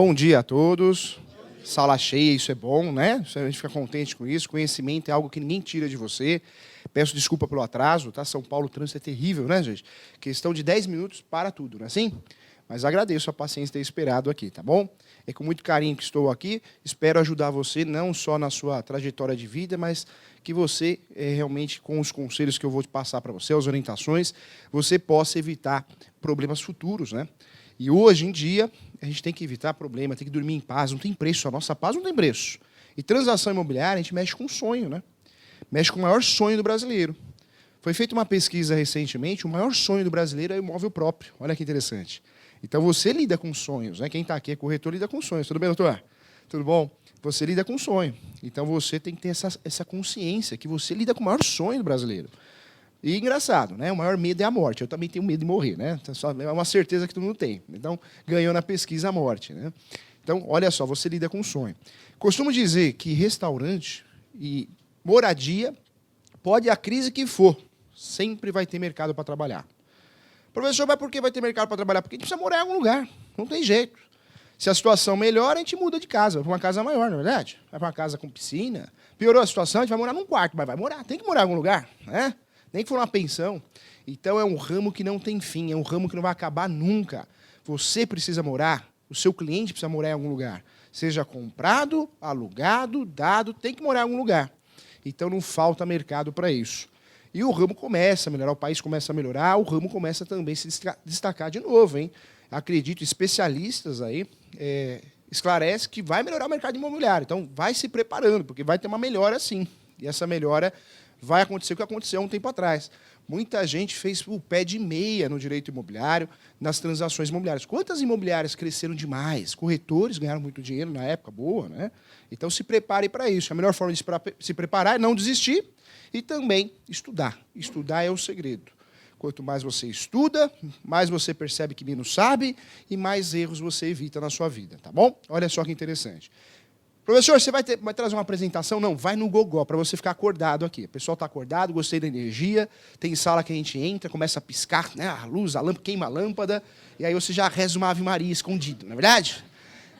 Bom dia a todos. Sala cheia, isso é bom, né? A gente fica contente com isso. Conhecimento é algo que ninguém tira de você. Peço desculpa pelo atraso, tá? São Paulo, o trânsito é terrível, né, gente? Questão de 10 minutos para tudo, não é assim? Mas agradeço a paciência de ter esperado aqui, tá bom? É com muito carinho que estou aqui. Espero ajudar você, não só na sua trajetória de vida, mas que você, realmente, com os conselhos que eu vou te passar para você, as orientações, você possa evitar problemas futuros, né? E hoje em dia, a gente tem que evitar problema, tem que dormir em paz, não tem preço, a nossa paz não tem preço. E transação imobiliária, a gente mexe com sonho, né? Mexe com o maior sonho do brasileiro. Foi feita uma pesquisa recentemente, o maior sonho do brasileiro é o imóvel próprio. Olha que interessante. Então você lida com sonhos, né? Quem está aqui é corretor, lida com sonhos. Tudo bem, doutor? Tudo bom? Você lida com sonho. Então você tem que ter essa consciência que você lida com o maior sonho do brasileiro. E engraçado, né? O maior medo é a morte. Eu também tenho medo de morrer, né? É uma certeza que todo mundo tem. Então, ganhou na pesquisa a morte, né? Então, olha só, você lida com um sonho. Costumo dizer que restaurante e moradia, pode a crise que for, sempre vai ter mercado para trabalhar. Professor, mas por que vai ter mercado para trabalhar? Porque a gente precisa morar em algum lugar. Não tem jeito. Se a situação melhora, a gente muda de casa. Vai para uma casa maior, não é verdade? Vai para uma casa com piscina. Piorou a situação, a gente vai morar num quarto, mas vai morar. Tem que morar em algum lugar, né? Nem que for uma pensão. Então, é um ramo que não tem fim, é um ramo que não vai acabar nunca. Você precisa morar, o seu cliente precisa morar em algum lugar. Seja comprado, alugado, dado, tem que morar em algum lugar. Então, não falta mercado para isso. E o ramo começa a melhorar, o país começa a melhorar, o ramo começa também a se destacar de novo, hein? Acredito, especialistas aí esclarecem que vai melhorar o mercado imobiliário. Então, vai se preparando, porque vai ter uma melhora sim. E essa melhora vai acontecer o que aconteceu há um tempo atrás. Muita gente fez o pé de meia no direito imobiliário, nas transações imobiliárias. Quantas imobiliárias cresceram demais? Corretores ganharam muito dinheiro na época, boa, né? Então, se prepare para isso. A melhor forma de se preparar é não desistir e também estudar. Estudar é o segredo. Quanto mais você estuda, mais você percebe que menos sabe e mais erros você evita na sua vida, tá bom? Olha só que interessante. Professor, você vai trazer uma apresentação? Não, vai no gogó, para você ficar acordado aqui. O pessoal está acordado, gostei da energia, tem sala que a gente entra, começa a piscar, né, a luz, a lâmpada, queima a lâmpada, e aí você já reza uma Ave Maria escondido, não é verdade?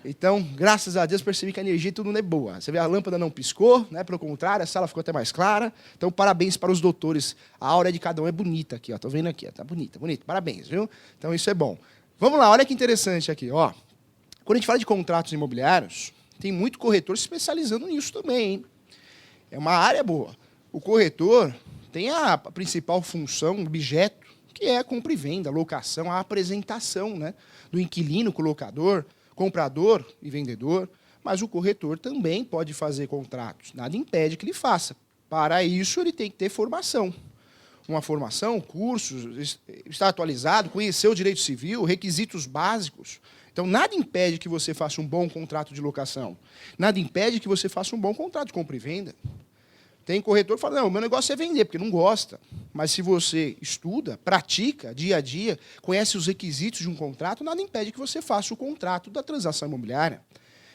Então, graças a Deus, percebi que a energia tudo não é boa. Você vê, a lâmpada não piscou, né, pelo contrário, a sala ficou até mais clara. Então, parabéns para os doutores. A aura de cada um é bonita aqui, ó. Estou vendo aqui, ó, tá bonita, bonita. Parabéns, viu? Então, isso é bom. Vamos lá, olha que interessante aqui, ó. Quando a gente fala de contratos imobiliários, tem muito corretor se especializando nisso também, hein? É uma área boa. O corretor tem a principal função, objeto, que é a compra e venda, a locação, a apresentação, né, do inquilino com o locador, comprador e vendedor, mas o corretor também pode fazer contratos. Nada impede que ele faça. Para isso, ele tem que ter formação. Uma formação, cursos, estar atualizado, conhecer o direito civil, requisitos básicos. Então, nada impede que você faça um bom contrato de locação. Nada impede que você faça um bom contrato de compra e venda. Tem corretor que fala, não, o meu negócio é vender, porque não gosta. Mas se você estuda, pratica, dia a dia, conhece os requisitos de um contrato, nada impede que você faça o contrato da transação imobiliária.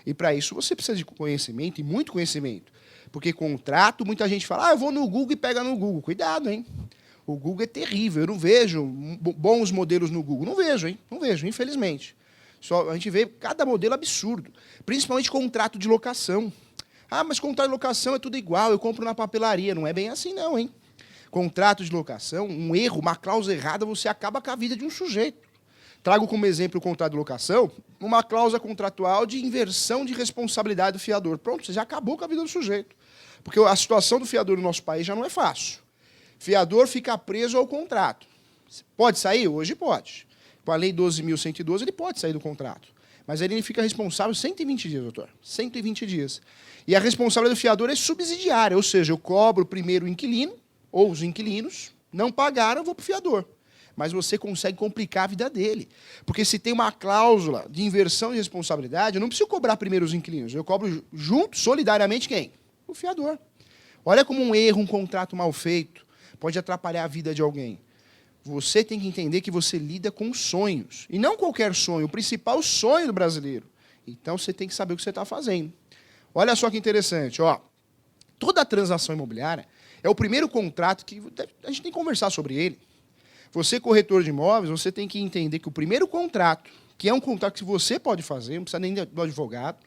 E, para isso, você precisa de conhecimento, e muito conhecimento. Porque contrato, muita gente fala, eu vou no Google e pega no Google. Cuidado, hein? O Google é terrível, eu não vejo bons modelos no Google. Não vejo, hein? Não vejo, infelizmente. Só a gente vê cada modelo absurdo, principalmente contrato de locação. Mas contrato de locação é tudo igual, eu compro na papelaria. Não é bem assim não, hein? Contrato de locação, um erro, uma cláusula errada, você acaba com a vida de um sujeito. Trago como exemplo o contrato de locação, uma cláusula contratual de inversão de responsabilidade do fiador. Pronto, você já acabou com a vida do sujeito. Porque a situação do fiador no nosso país já não é fácil. Fiador fica preso ao contrato. Pode sair? Hoje pode. Com a Lei 12.112, ele pode sair do contrato. Mas ele fica responsável 120 dias, doutor. 120 dias. E a responsabilidade do fiador é subsidiária, ou seja, eu cobro primeiro o inquilino, ou os inquilinos, não pagaram, eu vou para o fiador. Mas você consegue complicar a vida dele. Porque se tem uma cláusula de inversão de responsabilidade, eu não preciso cobrar primeiro os inquilinos, eu cobro junto, solidariamente, quem? O fiador. Olha como um erro, um contrato mal feito, pode atrapalhar a vida de alguém. Você tem que entender que você lida com sonhos. E não qualquer sonho, o principal sonho do brasileiro. Então, você tem que saber o que você está fazendo. Olha só que interessante. Ó. Toda transação imobiliária é o primeiro contrato que a gente tem que conversar sobre ele. Você, corretor de imóveis, você tem que entender que o primeiro contrato, que é um contrato que você pode fazer, não precisa nem do advogado,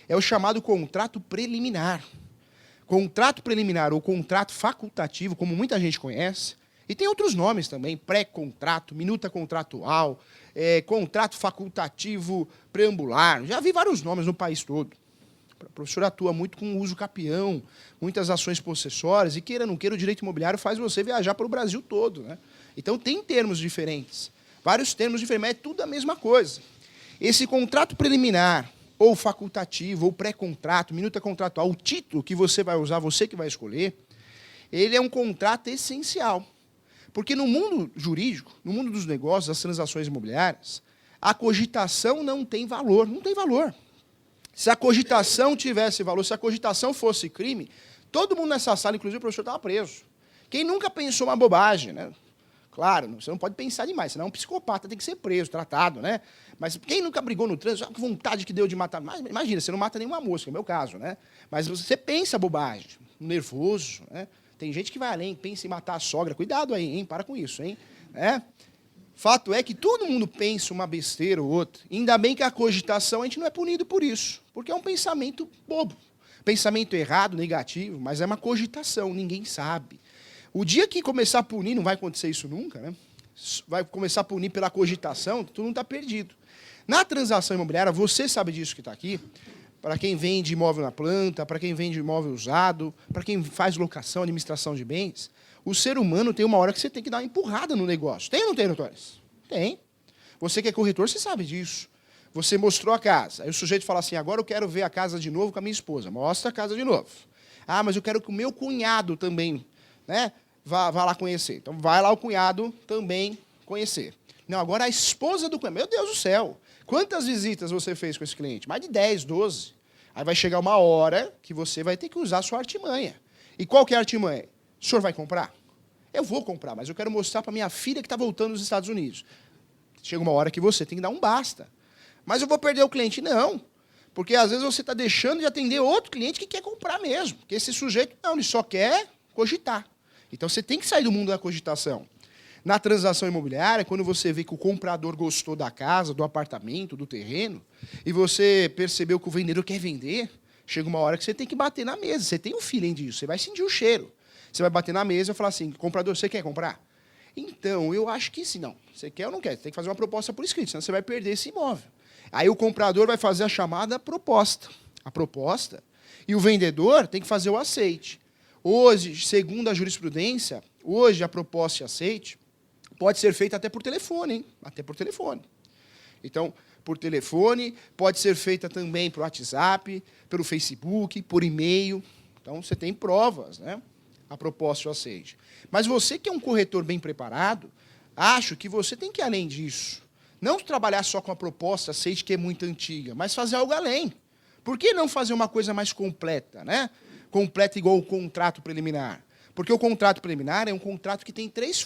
é o chamado contrato preliminar. Contrato preliminar ou contrato facultativo, como muita gente conhece, e tem outros nomes também, pré-contrato, minuta contratual, contrato facultativo preambular, já vi vários nomes no país todo. O professor atua muito com uso capião, muitas ações possessórias, e queira ou não queira, o direito imobiliário faz você viajar para o Brasil todo, né? Então tem termos diferentes, vários termos diferentes, mas é tudo a mesma coisa. Esse contrato preliminar, ou facultativo, ou pré-contrato, minuta contratual, o título que você vai usar, você que vai escolher, ele é um contrato essencial. Porque no mundo jurídico, no mundo dos negócios, das transações imobiliárias, a cogitação não tem valor, não tem valor. Se a cogitação tivesse valor, se a cogitação fosse crime, todo mundo nessa sala, inclusive o professor, estava preso. Quem nunca pensou uma bobagem, né? Claro, você não pode pensar demais, senão um psicopata tem que ser preso, tratado, né? Mas quem nunca brigou no trânsito, que vontade que deu de matar. Mas, imagina, você não mata nenhuma mosca, é o meu caso, né? Mas você pensa bobagem, nervoso, né? Tem gente que vai além, pensa em matar a sogra. Cuidado aí, hein? Para com isso, hein? Fato é que todo mundo pensa uma besteira ou outra. Ainda bem que a cogitação a gente não é punido por isso, porque é um pensamento bobo. Pensamento errado, negativo, mas é uma cogitação, ninguém sabe. O dia que começar a punir, não vai acontecer isso nunca, né? Vai começar a punir pela cogitação, todo mundo está perdido. Na transação imobiliária, você sabe disso que está aqui, para quem vende imóvel na planta, para quem vende imóvel usado, para quem faz locação, administração de bens, o ser humano tem uma hora que você tem que dar uma empurrada no negócio. Tem ou não tem, doutores? Tem. Você que é corretor, você sabe disso. Você mostrou a casa, aí o sujeito fala assim, agora eu quero ver a casa de novo com a minha esposa. Mostra a casa de novo. Ah, mas eu quero que o meu cunhado também, né, vá lá conhecer. Então, vai lá o cunhado também conhecer. Não, agora a esposa do cunhado. Meu Deus do céu! Quantas visitas você fez com esse cliente? Mais de 10, 12. Aí vai chegar uma hora que você vai ter que usar a sua artimanha. E qual que é a artimanha? O senhor vai comprar? Eu vou comprar, mas eu quero mostrar para minha filha que está voltando dos Estados Unidos. Chega uma hora que você tem que dar um basta. Mas eu vou perder o cliente? Não. Porque, às vezes, você está deixando de atender outro cliente que quer comprar mesmo. Porque esse sujeito, não, ele só quer cogitar. Então, você tem que sair do mundo da cogitação. Na transação imobiliária, quando você vê que o comprador gostou da casa, do apartamento, do terreno, e você percebeu que o vendedor quer vender, chega uma hora que você tem que bater na mesa. Você tem um feeling disso, você vai sentir o cheiro. Você vai bater na mesa e falar assim, comprador, você quer comprar? Então, eu acho que sim. Não, você quer ou não quer? Você tem que fazer uma proposta por escrito, senão você vai perder esse imóvel. Aí o comprador vai fazer a chamada proposta. A proposta. E o vendedor tem que fazer o aceite. Hoje, segundo a jurisprudência, hoje a proposta e aceite pode ser feita até por telefone, hein? Até por telefone. Então, por telefone, pode ser feita também por WhatsApp, pelo Facebook, por e-mail. Então, você tem provas, né? A proposta e o aceite. Mas você que é um corretor bem preparado, acho que você tem que ir além disso. Não trabalhar só com a proposta, aceite, que é muito antiga, mas fazer algo além. Por que não fazer uma coisa mais completa, né? Completa igual o contrato preliminar. Porque o contrato preliminar é um contrato que tem três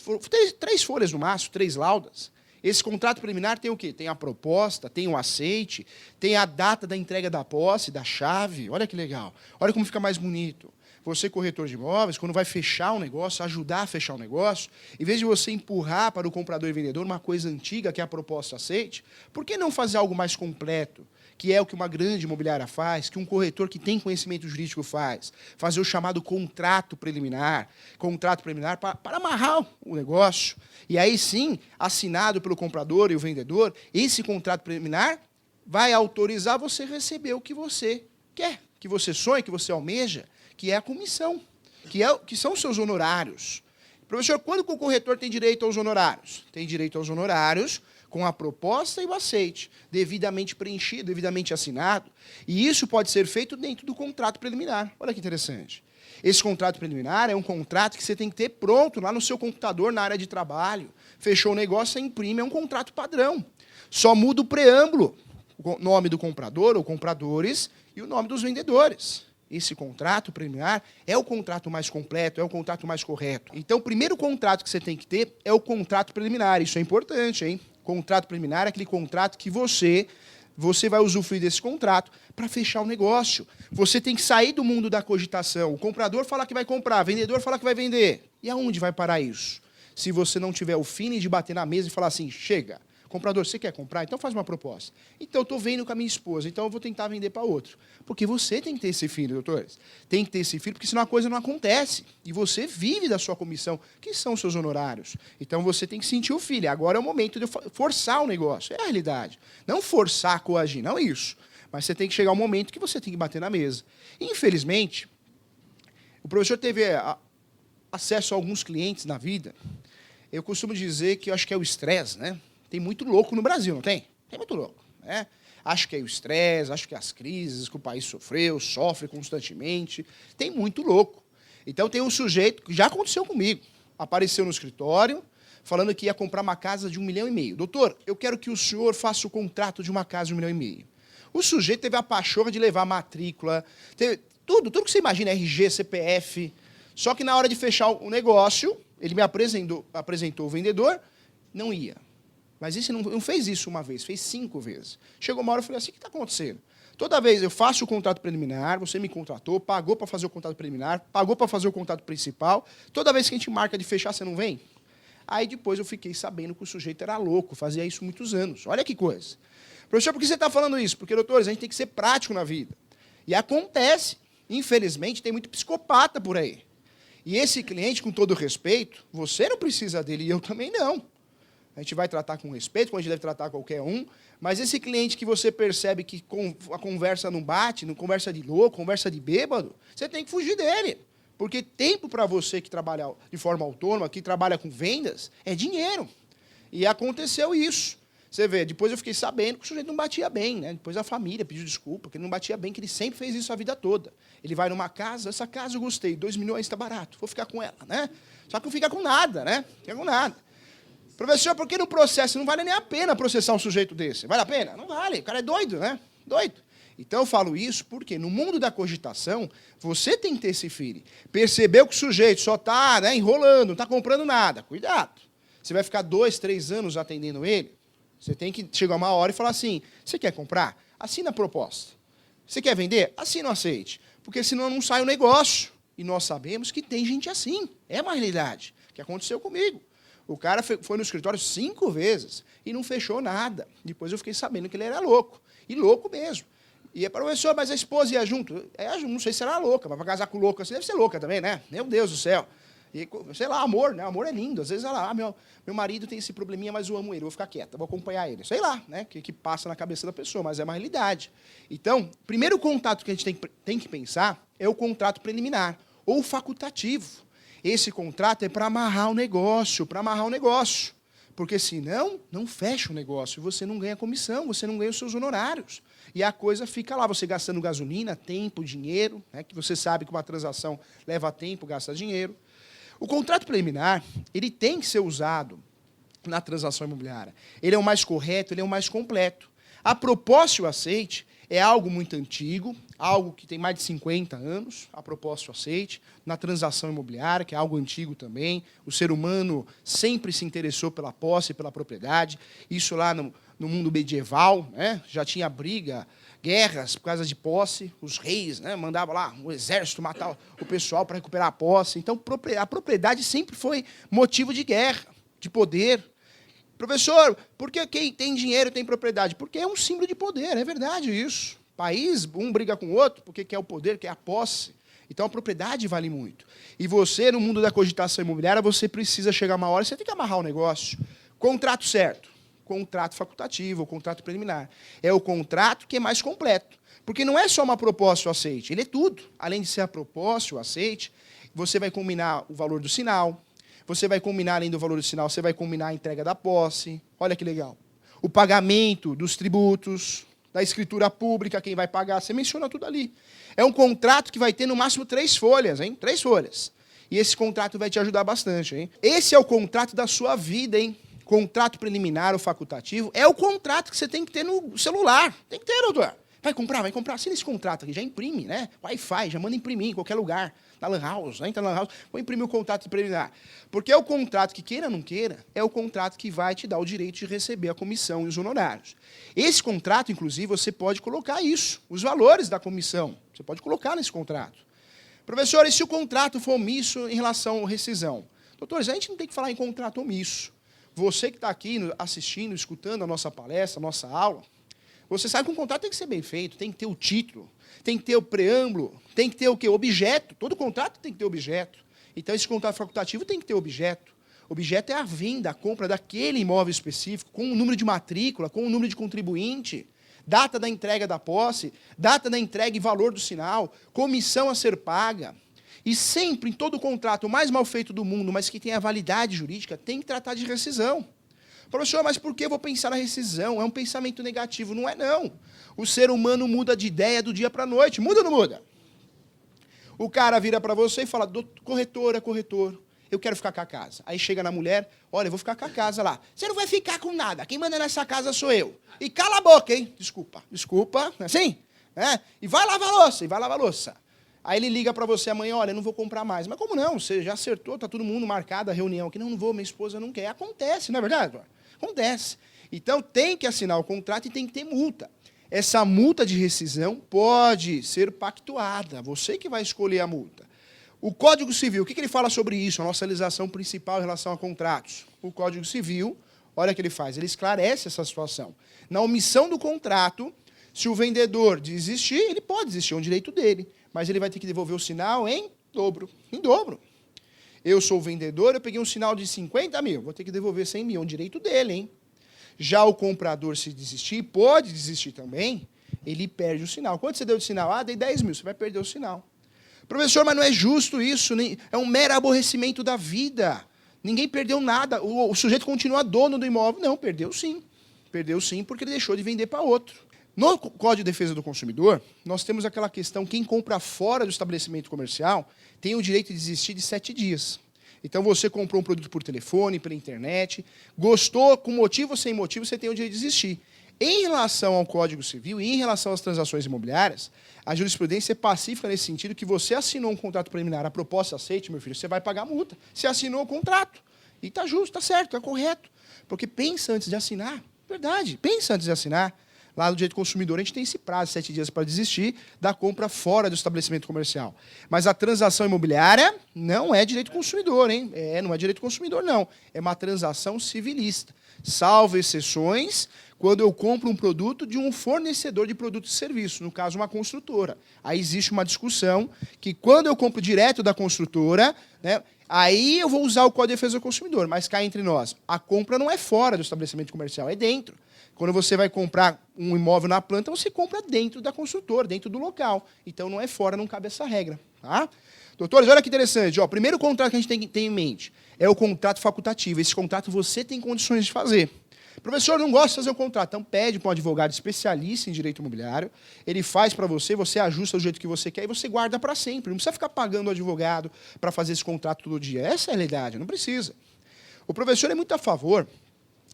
folhas no máximo, 3 laudas. Esse contrato preliminar tem o quê? Tem a proposta, tem o aceite, tem a data da entrega da posse, da chave. Olha que legal. Olha como fica mais bonito. Você, corretor de imóveis, quando vai fechar um negócio, ajudar a fechar um negócio, em vez de você empurrar para o comprador e vendedor uma coisa antiga, que é a proposta aceite, por que não fazer algo mais completo? Que é o que uma grande imobiliária faz, que um corretor que tem conhecimento jurídico faz. Fazer o chamado contrato preliminar para amarrar o negócio. E aí sim, assinado pelo comprador e o vendedor, esse contrato preliminar vai autorizar você receber o que você quer, que você sonha, que você almeja, que é a comissão, que são os seus honorários. Professor, quando que o corretor tem direito aos honorários? Tem direito aos honorários com a proposta e o aceite, devidamente preenchido, devidamente assinado. E isso pode ser feito dentro do contrato preliminar. Olha que interessante. Esse contrato preliminar é um contrato que você tem que ter pronto lá no seu computador, na área de trabalho. Fechou o negócio, você imprime, é um contrato padrão. Só muda o preâmbulo, o nome do comprador ou compradores e o nome dos vendedores. Esse contrato preliminar é o contrato mais completo, é o contrato mais correto. Então, o primeiro contrato que você tem que ter é o contrato preliminar. Isso é importante, hein? Contrato preliminar é aquele contrato que você vai usufruir desse contrato para fechar o negócio. Você tem que sair do mundo da cogitação. O comprador fala que vai comprar, o vendedor fala que vai vender. E aonde vai parar isso? se você não tiver o feeling de bater na mesa e falar assim, chega, comprador, você quer comprar? Então faz uma proposta. Então, eu estou vendo com a minha esposa, então eu vou tentar vender para outro. Porque você tem que ter esse feeling, doutores. Tem que ter esse feeling, porque senão a coisa não acontece. E você vive da sua comissão, que são os seus honorários. Então, você tem que sentir o feeling. Agora é o momento de forçar o negócio. É a realidade. Não forçar, coagir, não é isso. Mas você tem que chegar ao momento que você tem que bater na mesa. Infelizmente, o professor teve acesso a alguns clientes na vida. Eu costumo dizer que eu acho que é o estresse, né? Tem muito louco no Brasil, não tem? Tem muito louco, né? Acho que é o estresse, acho que é as crises que o país sofreu, sofre constantemente. Tem muito louco. Então, tem um sujeito, que já aconteceu comigo, apareceu no escritório, falando que ia comprar uma casa de 1,5 milhão. Doutor, eu quero que o senhor faça o contrato de uma casa de 1,5 milhão. O sujeito teve a pachorra de levar a matrícula, teve tudo que você imagina, RG, CPF. Só que na hora de fechar o negócio, ele me apresentou o vendedor, não ia. Mas isso não fez isso uma vez, fez 5 vezes. Chegou uma hora e eu falei assim, o que está acontecendo? Toda vez eu faço o contrato preliminar, você me contratou, pagou para fazer o contrato preliminar, pagou para fazer o contrato principal, toda vez que a gente marca de fechar, você não vem? Aí depois eu fiquei sabendo que o sujeito era louco, fazia isso muitos anos. Olha que coisa. Professor, por que você está falando isso? Porque, doutores, a gente tem que ser prático na vida. E acontece, infelizmente, tem muito psicopata por aí. E esse cliente, com todo respeito, você não precisa dele e eu também não. A gente vai tratar com respeito, como a gente deve tratar qualquer um, mas esse cliente que você percebe que a conversa não bate, não conversa de louco, conversa de bêbado, você tem que fugir dele. Porque tempo para você que trabalha de forma autônoma, que trabalha com vendas, é dinheiro. E aconteceu isso. Você vê, depois eu fiquei sabendo que o sujeito não batia bem, né? Depois a família pediu desculpa, que ele não batia bem, que ele sempre fez isso a vida toda. Ele vai numa casa, essa casa eu gostei, 2 milhões está barato, vou ficar com ela, né? Só que não fica com nada, né? Não fica com nada. Professor, por que no processo não vale nem a pena processar um sujeito desse? Vale a pena? Não vale, o cara é doido, né? Doido. Então eu falo isso porque no mundo da cogitação, você tem que ter esse feeling. Percebeu que o sujeito só está, né, enrolando, não está comprando nada. Cuidado. Você vai ficar 2, 3 anos atendendo ele, você tem que chegar uma hora e falar assim, você quer comprar? Assina a proposta. Você quer vender? Assina o aceite. Porque senão não sai o negócio. E nós sabemos que tem gente assim. É uma realidade. Que aconteceu comigo. O cara foi no escritório 5 vezes e não fechou nada. Depois eu fiquei sabendo que ele era louco. E louco mesmo. E é professor, mas a esposa ia junto. Não sei se era louca, mas para casar com louco assim deve ser louca também, né? Meu Deus do céu. E, sei lá, amor, né? Amor é lindo. Às vezes ela, meu marido tem esse probleminha, mas eu amo ele, vou ficar quieta, vou acompanhar ele. Sei lá, né? Que passa na cabeça da pessoa, mas é uma realidade. Então, primeiro contato que a gente tem que pensar é o contrato preliminar, ou facultativo. Esse contrato é para amarrar o negócio, Porque senão, não fecha o negócio, você não ganha comissão, você não ganha os seus honorários. E a coisa fica lá, você gastando gasolina, tempo, dinheiro, né, que você sabe que uma transação leva tempo, gasta dinheiro. O contrato preliminar, ele tem que ser usado na transação imobiliária. Ele é o mais correto, ele é o mais completo. A proposta e o aceite é algo muito antigo, algo que tem mais de 50 anos, a proposta e o aceite, na transação imobiliária, que é algo antigo também. O ser humano sempre se interessou pela posse e pela propriedade. Isso lá no mundo medieval, né, já tinha briga, guerras por causa de posse. Os reis, né, mandavam lá o exército matar o pessoal para recuperar a posse. Então, a propriedade sempre foi motivo de guerra, de poder. Professor, por que quem tem dinheiro tem propriedade? Porque é um símbolo de poder, é verdade isso. País, um briga com o outro porque quer o poder, quer a posse. Então, a propriedade vale muito. E você, no mundo da cogitação imobiliária, você precisa chegar uma hora, você tem que amarrar o negócio. Contrato certo. Contrato facultativo, ou contrato preliminar. É o contrato que é mais completo. Porque não é só uma proposta e o aceite, ele é tudo. Além de ser a proposta e o aceite, você vai combinar o valor do sinal, você vai combinar, além do valor do sinal, você vai combinar a entrega da posse. Olha que legal. O pagamento dos tributos, da escritura pública, quem vai pagar, você menciona tudo ali. É um contrato que vai ter no máximo 3 folhas, hein? 3 folhas. E esse contrato vai te ajudar bastante, hein? Esse é o contrato da sua vida, hein? Contrato preliminar ou facultativo é o contrato que você tem que ter no celular. Tem que ter, doutor. Vai comprar. Assina esse contrato aqui, já imprime, né? Wi-Fi, já manda imprimir em qualquer lugar. Na Lan House, né? Entra na Lan House, vou imprimir o contrato preliminar. Porque é o contrato que, queira ou não queira, é o contrato que vai te dar o direito de receber a comissão e os honorários. Esse contrato, inclusive, você pode colocar isso, os valores da comissão. Você pode colocar nesse contrato. Professor, e se o contrato for omisso em relação à rescisão? Doutores, a gente não tem que falar em contrato omisso. Você que está aqui assistindo, escutando a nossa palestra, a nossa aula, você sabe que um contrato tem que ser bem feito, tem que ter o título, tem que ter o preâmbulo, tem que ter o quê? Objeto. Todo contrato tem que ter objeto. Então, esse contrato facultativo tem que ter objeto. Objeto é a venda, a compra daquele imóvel específico, com o número de matrícula, com o número de contribuinte, data da entrega da posse, data da entrega e valor do sinal, comissão a ser paga. E sempre, em todo contrato, o mais mal feito do mundo, mas que tem a validade jurídica, tem que tratar de rescisão. Professor, mas por que eu vou pensar na rescisão? É um pensamento negativo. Não é, não. O ser humano muda de ideia do dia para a noite. Muda ou não muda? O cara vira para você e fala, corretora, corretor, eu quero ficar com a casa. Aí chega na mulher, olha, eu vou ficar com a casa lá. Você não vai ficar com nada. Quem manda nessa casa sou eu. E cala a boca, hein? Desculpa. Desculpa. Assim? É? E vai lavar a louça. E vai lavar a louça. Aí ele liga para você amanhã, olha, eu não vou comprar mais. Mas como não? Você já acertou, está todo mundo marcado a reunião aqui. Não, não vou, minha esposa não quer. Acontece, não é verdade? Acontece. Então tem que assinar o contrato e tem que ter multa. Essa multa de rescisão pode ser pactuada. Você que vai escolher a multa. O Código Civil, o que ele fala sobre isso? A nossa legislação principal em relação a contratos. O Código Civil, olha o que ele faz. Ele esclarece essa situação. Na omissão do contrato, se o vendedor desistir, ele pode desistir, é um direito dele. Mas ele vai ter que devolver o sinal em dobro. Em dobro. Eu sou o vendedor, eu peguei um sinal de 50 mil, vou ter que devolver 100 mil, é um direito dele, hein? Já o comprador, se desistir, pode desistir também, ele perde o sinal. Quanto você deu de sinal? Ah, dei 10 mil, você vai perder o sinal. Professor, mas não é justo isso, é um mero aborrecimento da vida. Ninguém perdeu nada, o sujeito continua dono do imóvel. Não, perdeu sim. Perdeu sim porque ele deixou de vender para outro. No Código de Defesa do Consumidor, nós temos aquela questão, quem compra fora do estabelecimento comercial tem o direito de desistir de 7 dias. Então, você comprou um produto por telefone, pela internet, gostou, com motivo ou sem motivo, você tem o direito de desistir. Em relação ao Código Civil e em relação às transações imobiliárias, a jurisprudência é pacífica nesse sentido que você assinou um contrato preliminar, a proposta aceite, meu filho, você vai pagar a multa. Você assinou o contrato. E está justo, está certo, está correto. Porque pensa antes de assinar. Verdade, pensa antes de assinar. Lá no direito do consumidor, a gente tem esse prazo, 7 dias para desistir da compra fora do estabelecimento comercial. Mas a transação imobiliária não é direito do consumidor, hein? Não é direito do consumidor, não. É uma transação civilista. Salvo exceções, quando eu compro um produto de um fornecedor de produtos e serviços, no caso, uma construtora. Aí existe uma discussão que, quando eu compro direto da construtora, né, aí eu vou usar o Código de Defesa do Consumidor. Mas cá entre nós, a compra não é fora do estabelecimento comercial, é dentro. Quando você vai comprar um imóvel na planta, você compra dentro da construtora, dentro do local. Então, não é fora, não cabe essa regra. Tá? Doutores, olha que interessante. Ó, o primeiro contrato que a gente tem que ter em mente é o contrato facultativo. Esse contrato você tem condições de fazer. Professor, não gosta de fazer o contrato. Então, pede para um advogado especialista em direito imobiliário. Ele faz para você, você ajusta do jeito que você quer e você guarda para sempre. Não precisa ficar pagando o advogado para fazer esse contrato todo dia. Essa é a realidade, não precisa. O professor é muito a favor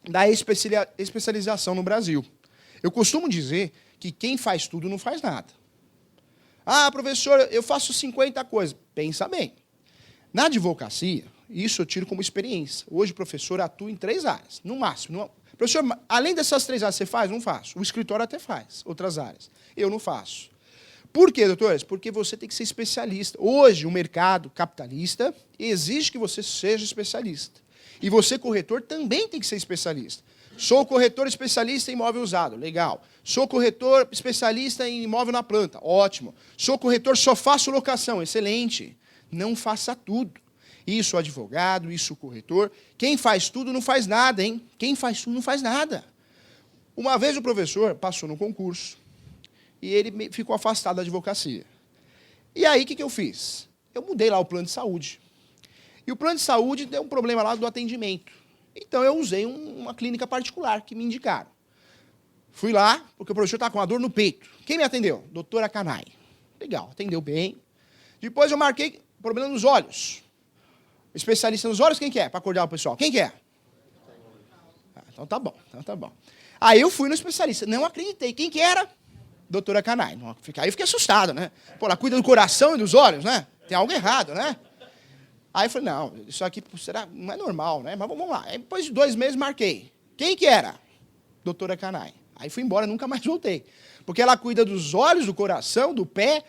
da especialização no Brasil. Eu costumo dizer que quem faz tudo não faz nada. Ah, professor, eu faço 50 coisas. Pensa bem. Na advocacia, isso eu tiro como experiência. Hoje o professor atua em 3 áreas, no máximo. Professor, além dessas 3 áreas, você faz? Não faço. O escritório até faz, outras áreas. Eu não faço. Por quê, doutores? Porque você tem que ser especialista. Hoje, o mercado capitalista exige que você seja especialista. E você, corretor, também tem que ser especialista. Sou corretor especialista em imóvel usado, legal. Sou corretor especialista em imóvel na planta, ótimo. Sou corretor, só faço locação, excelente. Não faça tudo. Isso advogado, isso corretor. Quem faz tudo não faz nada, hein? Quem faz tudo não faz nada. Uma vez o professor passou no concurso e ele ficou afastado da advocacia. E aí, o que eu fiz? Eu mudei lá o plano de saúde. E o plano de saúde deu um problema lá do atendimento. Então, eu usei uma clínica particular que me indicaram. Fui lá, porque o professor estava com uma dor no peito. Quem me atendeu? Doutora Canai. Legal, atendeu bem. Depois eu marquei problema nos olhos. Especialista nos olhos, quem que é? Para acordar o pessoal. Quem que é? Então tá bom. Aí eu fui no especialista. Não acreditei. Quem que era? Doutora Canai. Aí eu fiquei assustado, né? Pô, ela cuida do coração e dos olhos, né? Tem algo errado, né? Aí eu falei, não, isso aqui será, não é normal, né? Mas vamos lá. Aí, depois de 2 meses, marquei. Quem que era? Doutora Canai. Aí fui embora, nunca mais voltei. Porque ela cuida dos olhos, do coração, do pé,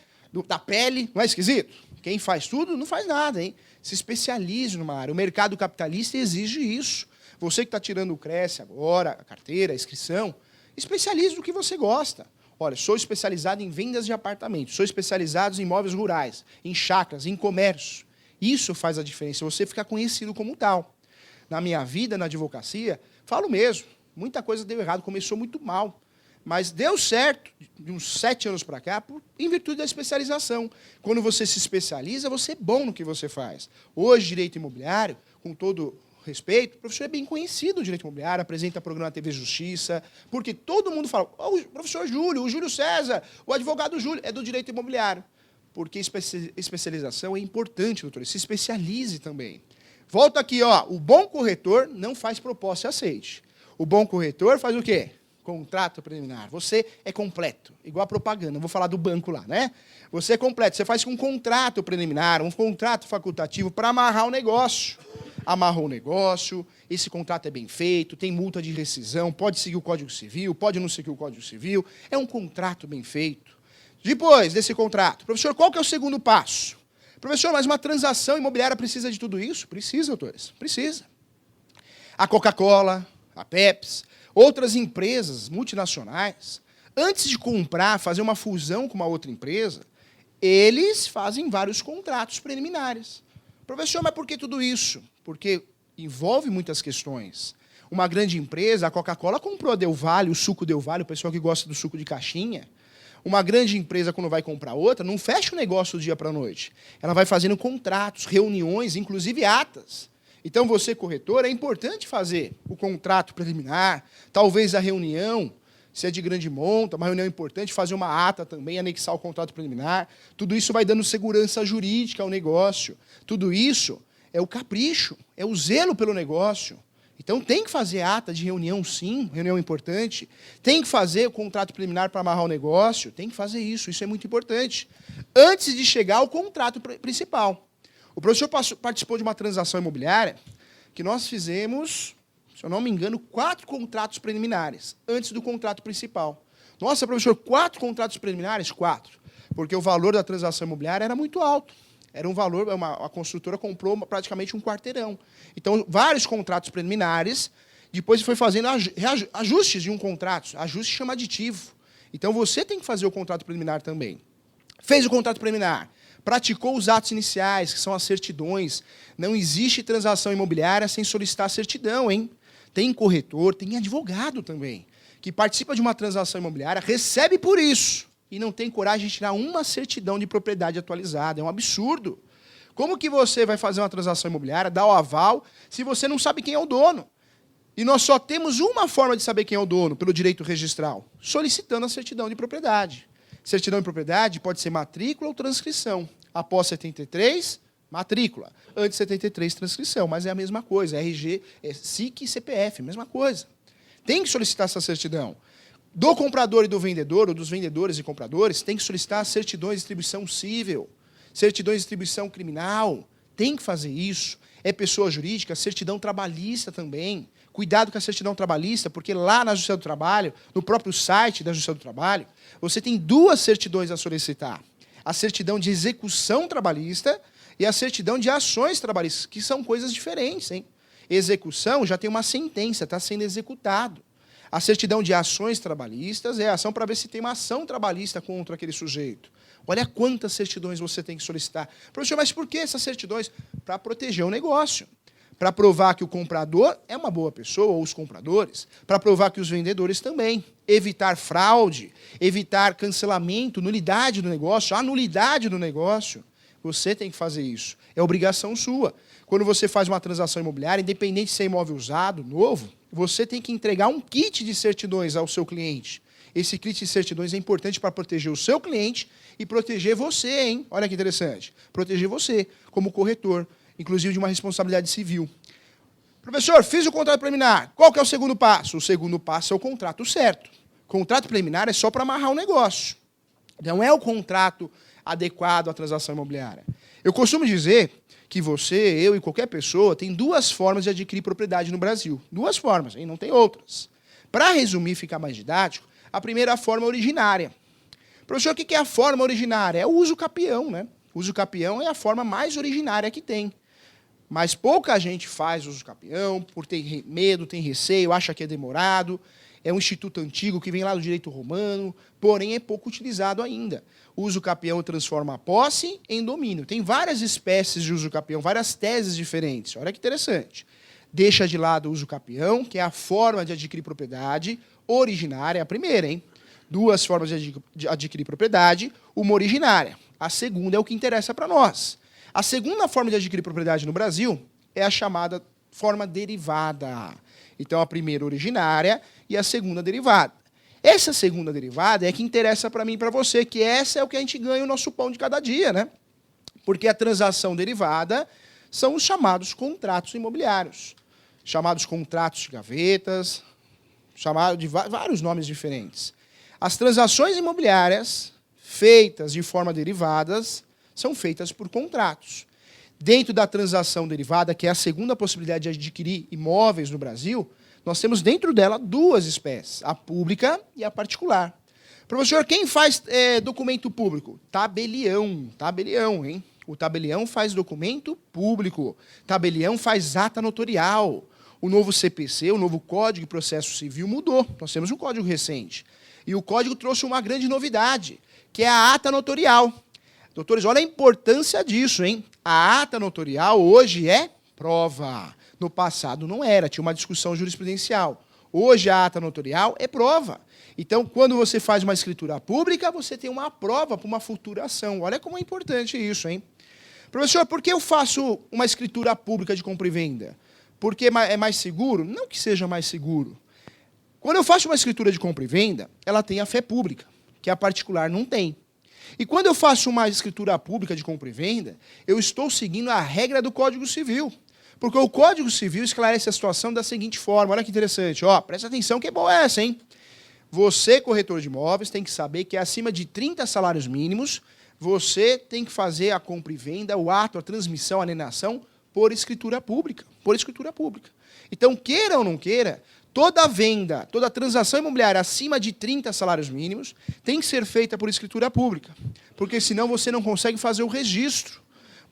da pele. Não é esquisito? Quem faz tudo não faz nada, hein? Se especialize numa área. O mercado capitalista exige isso. Você que está tirando o Cresce agora, a carteira, a inscrição, especialize no que você gosta. Olha, sou especializado em vendas de apartamentos, sou especializado em imóveis rurais, em chácaras, em comércio. Isso faz a diferença, você ficar conhecido como tal. Na minha vida, na advocacia, falo mesmo, muita coisa deu errado, começou muito mal. Mas deu certo, de uns 7 anos para cá, em virtude da especialização. Quando você se especializa, você é bom no que você faz. Hoje, direito imobiliário, com todo respeito, o professor é bem conhecido no direito imobiliário, apresenta programa TV Justiça, porque todo mundo fala, o professor Júlio, o Júlio César, o advogado Júlio, é do direito imobiliário. Porque especialização é importante, doutor, se especialize também. Volta aqui, ó, o bom corretor não faz proposta e aceite. O bom corretor faz o quê? Contrato preliminar. Você é completo, igual a propaganda, eu vou falar do banco lá, né? Você é completo, você faz um contrato preliminar, um contrato facultativo para amarrar o negócio. Amarrou o negócio, esse contrato é bem feito, tem multa de rescisão, pode seguir o Código Civil, pode não seguir o Código Civil, é um contrato bem feito. Depois desse contrato, professor, qual que é o segundo passo? Professor, mas uma transação imobiliária precisa de tudo isso? Precisa, doutores, precisa. A Coca-Cola, a Pepsi, outras empresas multinacionais, antes de comprar, fazer uma fusão com uma outra empresa, eles fazem vários contratos preliminares. Professor, mas por que tudo isso? Porque envolve muitas questões. Uma grande empresa, a Coca-Cola, comprou a Del Valle, o suco Del Valle, o pessoal que gosta do suco de caixinha. Uma grande empresa, quando vai comprar outra, não fecha o negócio do dia para a noite. Ela vai fazendo contratos, reuniões, inclusive atas. Então, você, corretor, é importante fazer o contrato preliminar, talvez a reunião, se é de grande monta, uma reunião importante, fazer uma ata também, anexar o contrato preliminar. Tudo isso vai dando segurança jurídica ao negócio. Tudo isso é o capricho, é o zelo pelo negócio. Então, tem que fazer ata de reunião, sim, reunião importante. Tem que fazer o contrato preliminar para amarrar o negócio. Tem que fazer isso é muito importante. Antes de chegar ao contrato principal. O professor participou de uma transação imobiliária que nós fizemos, se eu não me engano, 4 contratos preliminares antes do contrato principal. Nossa, professor, 4 contratos preliminares? 4. Porque o valor da transação imobiliária era muito alto. Era um valor, a construtora comprou praticamente um quarteirão. Então, vários contratos preliminares, depois foi fazendo ajustes de um contrato. Ajuste chama aditivo. Então, você tem que fazer o contrato preliminar também. Fez o contrato preliminar, praticou os atos iniciais, que são as certidões. Não existe transação imobiliária sem solicitar certidão, hein? Tem corretor, tem advogado também, que participa de uma transação imobiliária, recebe por isso, e não tem coragem de tirar uma certidão de propriedade atualizada. É um absurdo. Como que você vai fazer uma transação imobiliária, dar o aval, se você não sabe quem é o dono? E nós só temos uma forma de saber quem é o dono, pelo direito registral, solicitando a certidão de propriedade. Certidão de propriedade pode ser matrícula ou transcrição. Após 73, matrícula. Antes de 73, transcrição. Mas é a mesma coisa. RG, SIC e CPF, mesma coisa. Tem que solicitar essa certidão. Do comprador e do vendedor, ou dos vendedores e compradores, tem que solicitar certidões de distribuição cível, certidões de distribuição criminal. Tem que fazer isso. É pessoa jurídica, certidão trabalhista também. Cuidado com a certidão trabalhista, porque lá na Justiça do Trabalho, no próprio site da Justiça do Trabalho, você tem 2 certidões a solicitar. A certidão de execução trabalhista e a certidão de ações trabalhistas, que são coisas diferentes, hein? Execução já tem uma sentença, está sendo executado. A certidão de ações trabalhistas é a ação para ver se tem uma ação trabalhista contra aquele sujeito. Olha quantas certidões você tem que solicitar. Professor, mas por que essas certidões? Para proteger o negócio. Para provar que o comprador é uma boa pessoa, ou os compradores. Para provar que os vendedores também. Evitar fraude, evitar cancelamento, nulidade do negócio, a nulidade do negócio. Você tem que fazer isso. É obrigação sua. Quando você faz uma transação imobiliária, independente se é imóvel usado, novo, você tem que entregar um kit de certidões ao seu cliente. Esse kit de certidões é importante para proteger o seu cliente e proteger você, hein? Olha que interessante. Proteger você, como corretor, inclusive de uma responsabilidade civil. Professor, fiz o contrato preliminar. Qual que é o segundo passo? O segundo passo é o contrato certo. Contrato preliminar é só para amarrar o negócio. Não é o contrato adequado à transação imobiliária. Eu costumo dizer que você, eu e qualquer pessoa tem 2 formas de adquirir propriedade no Brasil. 2 formas, hein? Não tem outras. Para resumir e ficar mais didático, a primeira forma é originária. Professor, o que é a forma originária? É o uso capião, né? Uso capião é a forma mais originária que tem. Mas pouca gente faz uso capião, por ter medo, tem receio, acha que é demorado. É um instituto antigo que vem lá do direito romano, porém é pouco utilizado ainda. O uso capião transforma a posse em domínio. Tem várias espécies de uso capião, várias teses diferentes. Olha que interessante. Deixa de lado o uso capião, que é a forma de adquirir propriedade originária, a primeira, hein? Duas formas de adquirir propriedade, uma originária. A segunda é o que interessa para nós. A segunda forma de adquirir propriedade no Brasil é a chamada forma derivada. Então, a primeira originária e a segunda derivada. Essa segunda derivada é que interessa para mim e para você, que essa é o que a gente ganha o nosso pão de cada dia, né? Porque a transação derivada são os chamados contratos imobiliários. Chamados contratos de gavetas, chamados de vários nomes diferentes. As transações imobiliárias feitas de forma derivadas são feitas por contratos. Dentro da transação derivada, que é a segunda possibilidade de adquirir imóveis no Brasil, nós temos dentro dela duas espécies, a pública e a particular. Professor, quem faz documento público? Tabelião, hein? O tabelião faz documento público. Tabelião faz ata notorial. O novo CPC, o novo Código de Processo Civil, mudou. Nós temos um código recente. E o código trouxe uma grande novidade, que é a ata notorial. Doutores, olha a importância disso, hein? A ata notorial hoje é prova. No passado não era, tinha uma discussão jurisprudencial. Hoje a ata notorial é prova. Então, quando você faz uma escritura pública, você tem uma prova para uma futura ação. Olha como é importante isso, hein? Professor, por que eu faço uma escritura pública de compra e venda? Porque é mais seguro? Não que seja mais seguro. Quando eu faço uma escritura de compra e venda, ela tem a fé pública, que a particular não tem. E quando eu faço uma escritura pública de compra e venda, eu estou seguindo a regra do Código Civil. Porque o Código Civil esclarece a situação da seguinte forma. Olha que interessante. Ó, presta atenção que é boa essa, hein? Você, corretor de imóveis, tem que saber que acima de 30 salários mínimos, você tem que fazer a compra e venda, o ato, a transmissão, a alienação, por escritura pública. Por escritura pública. Então, queira ou não queira, toda venda, toda transação imobiliária acima de 30 salários mínimos tem que ser feita por escritura pública, porque senão você não consegue fazer o registro.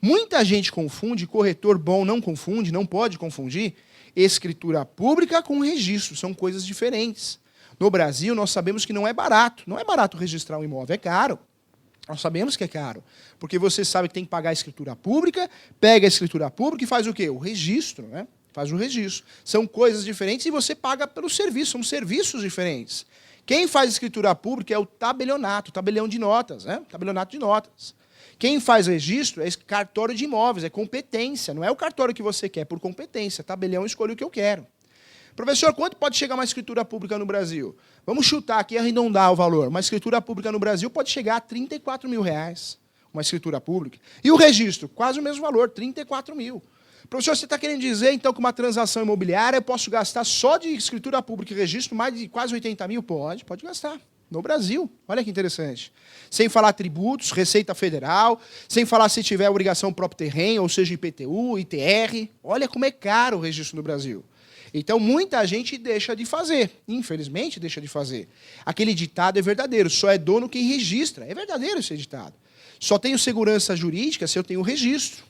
Muita gente confunde, corretor bom não confunde, não pode confundir, escritura pública com registro, são coisas diferentes. No Brasil, nós sabemos que não é barato registrar um imóvel, é caro. Nós sabemos que é caro, porque você sabe que tem que pagar a escritura pública, pega a escritura pública e faz o quê? O registro, né? Faz o registro. São coisas diferentes e você paga pelo serviço, são serviços diferentes. Quem faz escritura pública é o tabelionato, tabelião de notas, né? Tabelionato de notas. Quem faz registro é cartório de imóveis, é competência, não é o cartório que você quer, é por competência. Tabelião escolhe o que eu quero. Professor, quanto pode chegar uma escritura pública no Brasil? Vamos chutar aqui e arredondar o valor. Uma escritura pública no Brasil pode chegar a R$34 mil. Uma escritura pública. E o registro? Quase o mesmo valor, 34 mil. Professor, você está querendo dizer, então, que uma transação imobiliária eu posso gastar só de escritura pública e registro mais de quase 80 mil? Pode gastar. No Brasil. Olha que interessante. Sem falar tributos, Receita Federal, sem falar se tiver obrigação próprio terreno, ou seja, IPTU, ITR. Olha como é caro o registro no Brasil. Então, muita gente deixa de fazer. Infelizmente, deixa de fazer. Aquele ditado é verdadeiro. Só é dono quem registra. É verdadeiro esse ditado. Só tenho segurança jurídica se eu tenho registro.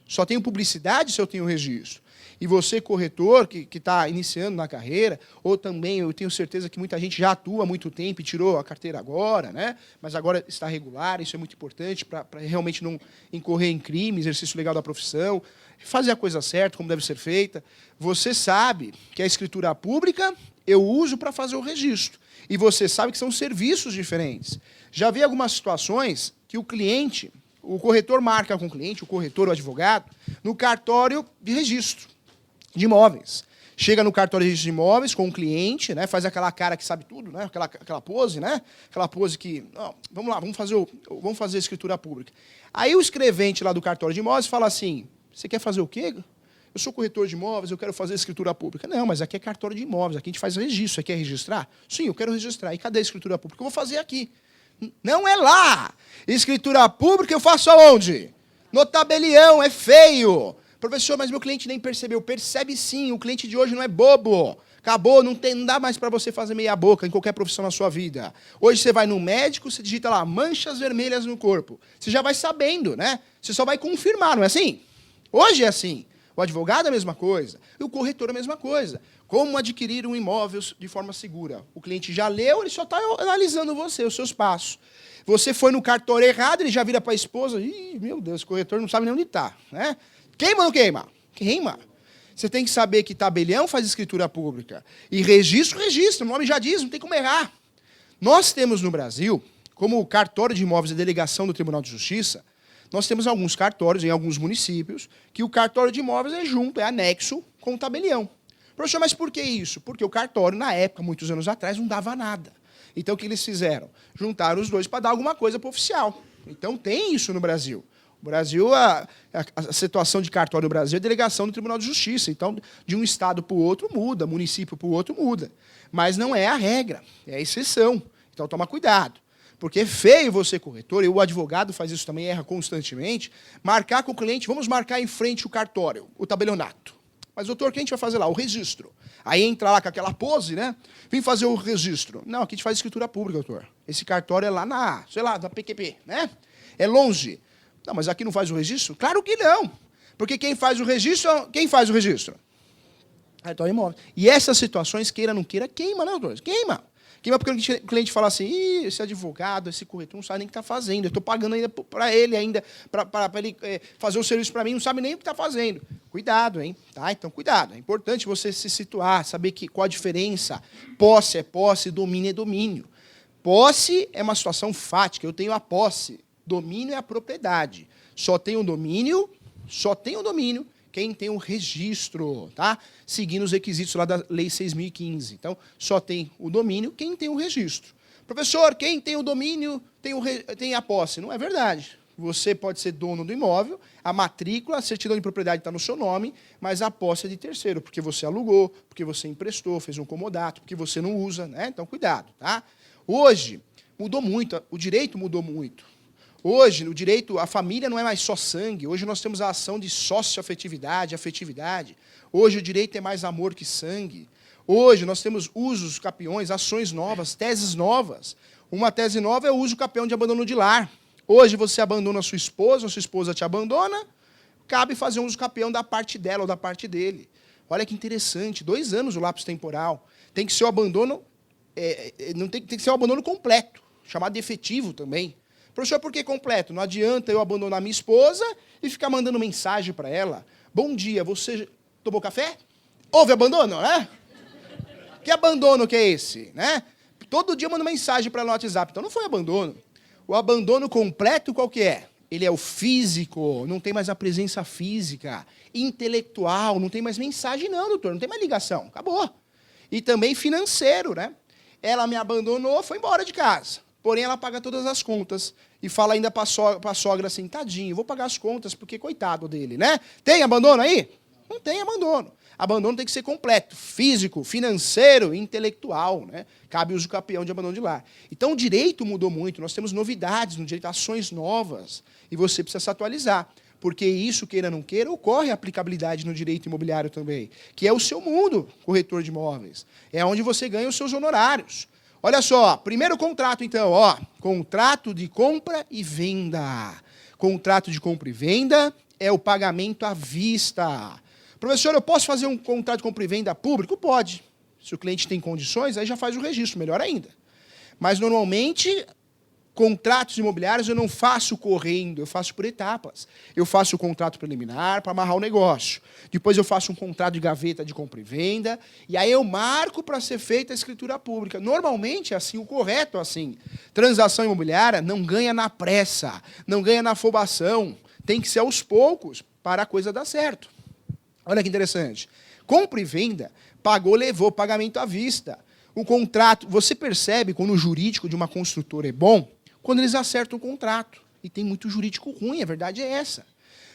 Só tenho publicidade se eu tenho registro. E você, corretor, que está iniciando na carreira, ou também, eu tenho certeza que muita gente já atua há muito tempo e tirou a carteira agora, né? Mas agora está regular, isso é muito importante para realmente não incorrer em crime, exercício legal da profissão, fazer a coisa certa, como deve ser feita. Você sabe que a escritura pública eu uso para fazer o registro. E você sabe que são serviços diferentes. Já vi algumas situações que o cliente, o corretor marca com o cliente, o corretor, o advogado, no cartório de registro de imóveis. Chega no cartório de registro de imóveis com o cliente, né, faz aquela cara que sabe tudo, né, aquela pose, né, aquela pose que, não, vamos lá, vamos fazer a escritura pública. Aí o escrevente lá do cartório de imóveis fala assim, você quer fazer o quê? Eu sou corretor de imóveis, eu quero fazer a escritura pública. Não, mas aqui é cartório de imóveis, aqui a gente faz registro. Você quer registrar? Sim, eu quero registrar. E cadê a escritura pública? Eu vou fazer aqui. Não é lá. Escritura pública eu faço aonde? No tabelião, é feio. Professor, mas meu cliente nem percebeu. Percebe sim, o cliente de hoje não é bobo. Acabou, não dá mais para você fazer meia boca em qualquer profissão na sua vida. Hoje você vai no médico, você digita lá, manchas vermelhas no corpo. Você já vai sabendo, né? Você só vai confirmar, não é assim? Hoje é assim. O advogado é a mesma coisa. E o corretor é a mesma coisa. Como adquirir um imóvel de forma segura? O cliente já leu, ele só está analisando você, os seus passos. Você foi no cartório errado, ele já vira para a esposa. Ih, meu Deus, o corretor não sabe nem onde está. Né? Queima ou não queima? Queima. Você tem que saber que tabelião faz escritura pública. E registro, o nome já diz, não tem como errar. Nós temos no Brasil, como o cartório de imóveis e delegação do Tribunal de Justiça, nós temos alguns cartórios em alguns municípios que o cartório de imóveis é junto, é anexo com o tabelião. Professor, mas por que isso? Porque o cartório, na época, muitos anos atrás, não dava nada. Então, o que eles fizeram? Juntaram os dois para dar alguma coisa para o oficial. Então, tem isso no Brasil. No Brasil, a situação de cartório no Brasil é delegação do Tribunal de Justiça. Então, de um estado para o outro muda, município para o outro muda. Mas não é a regra, é a exceção. Então, toma cuidado. Porque é feio você, corretor, e o advogado faz isso também, erra constantemente, marcar com o cliente, vamos marcar em frente o cartório, o tabelionato. Mas, doutor, o que a gente vai fazer lá? O registro. Aí entra lá com aquela pose, né? Vem fazer o registro. Não, aqui a gente faz escritura pública, doutor. Esse cartório é lá na, sei lá, da PQP, né? É longe. Não, mas aqui não faz o registro? Claro que não. Porque quem faz o registro, Cartório imóvel. E essas situações, queira ou não queira, queima, né, doutor? Queima. Queima porque o cliente fala assim, ih, esse advogado, esse corretor não sabe nem o que está fazendo. Eu estou pagando ainda para ele, para ele fazer o serviço para mim, não sabe nem o que está fazendo. Cuidado, hein? Tá? Então, cuidado. É importante você se situar, saber qual a diferença. Posse é posse, domínio é domínio. Posse é uma situação fática. Eu tenho a posse. Domínio é a propriedade. Só tem o domínio quem tem o registro, tá? Seguindo os requisitos lá da Lei 6.015. Então, só tem o domínio quem tem o registro. Professor, quem tem o domínio tem a posse. Não é verdade. Você pode ser dono do imóvel, a matrícula, a certidão de propriedade está no seu nome, mas a posse é de terceiro, porque você alugou, porque você emprestou, fez um comodato, porque você não usa, né? Então, cuidado, tá? Hoje, mudou muito, o direito mudou muito. Hoje, no direito, a família não é mais só sangue. Hoje nós temos a ação de sócio-afetividade, afetividade. Hoje o direito é mais amor que sangue. Hoje nós temos usos capiões, ações novas, teses novas. Uma tese nova é o uso capião de abandono de lar. Hoje você abandona a sua esposa te abandona, cabe fazer um uso capião da parte dela ou da parte dele. Olha que interessante, 2 anos o lapso temporal. Tem que ser o abandono, não tem que ser o abandono completo, chamado de efetivo também. Professor, por que completo? Não adianta eu abandonar minha esposa e ficar mandando mensagem para ela. Bom dia, você tomou café? Houve abandono, né? Que abandono que é esse? Né? Todo dia eu mando mensagem para ela no WhatsApp. Então não foi abandono. O abandono completo qual que é? Ele é o físico, não tem mais a presença física. Intelectual, não tem mais mensagem não, doutor. Não tem mais ligação. Acabou. E também financeiro, né? Ela me abandonou, foi embora de casa. Porém, ela paga todas as contas e fala ainda para a sogra assim, tadinho, vou pagar as contas, porque coitado dele, né? Tem abandono aí? Não tem abandono. Abandono tem que ser completo, físico, financeiro e intelectual, né? Cabe o uso capião de abandono de lar. Então, o direito mudou muito, nós temos novidades no direito, ações novas, e você precisa se atualizar. Porque isso, queira ou não queira, ocorre a aplicabilidade no direito imobiliário também, que é o seu mundo, corretor de imóveis. É onde você ganha os seus honorários. Olha só, primeiro contrato, então, ó, contrato de compra e venda. Contrato de compra e venda é o pagamento à vista. Professor, eu posso fazer um contrato de compra e venda público? Pode. Se o cliente tem condições, aí já faz o registro, melhor ainda. Mas, normalmente, contratos imobiliários eu não faço correndo, eu faço por etapas. Eu faço o contrato preliminar para amarrar o negócio. Depois eu faço um contrato de gaveta de compra e venda, e aí eu marco para ser feita a escritura pública. Normalmente é assim, o correto é assim. Transação imobiliária não ganha na pressa, não ganha na afobação. Tem que ser aos poucos para a coisa dar certo. Olha que interessante. Compra e venda, pagou, levou, pagamento à vista. O contrato, você percebe quando o jurídico de uma construtora é bom, quando eles acertam o contrato. E tem muito jurídico ruim, a verdade é essa.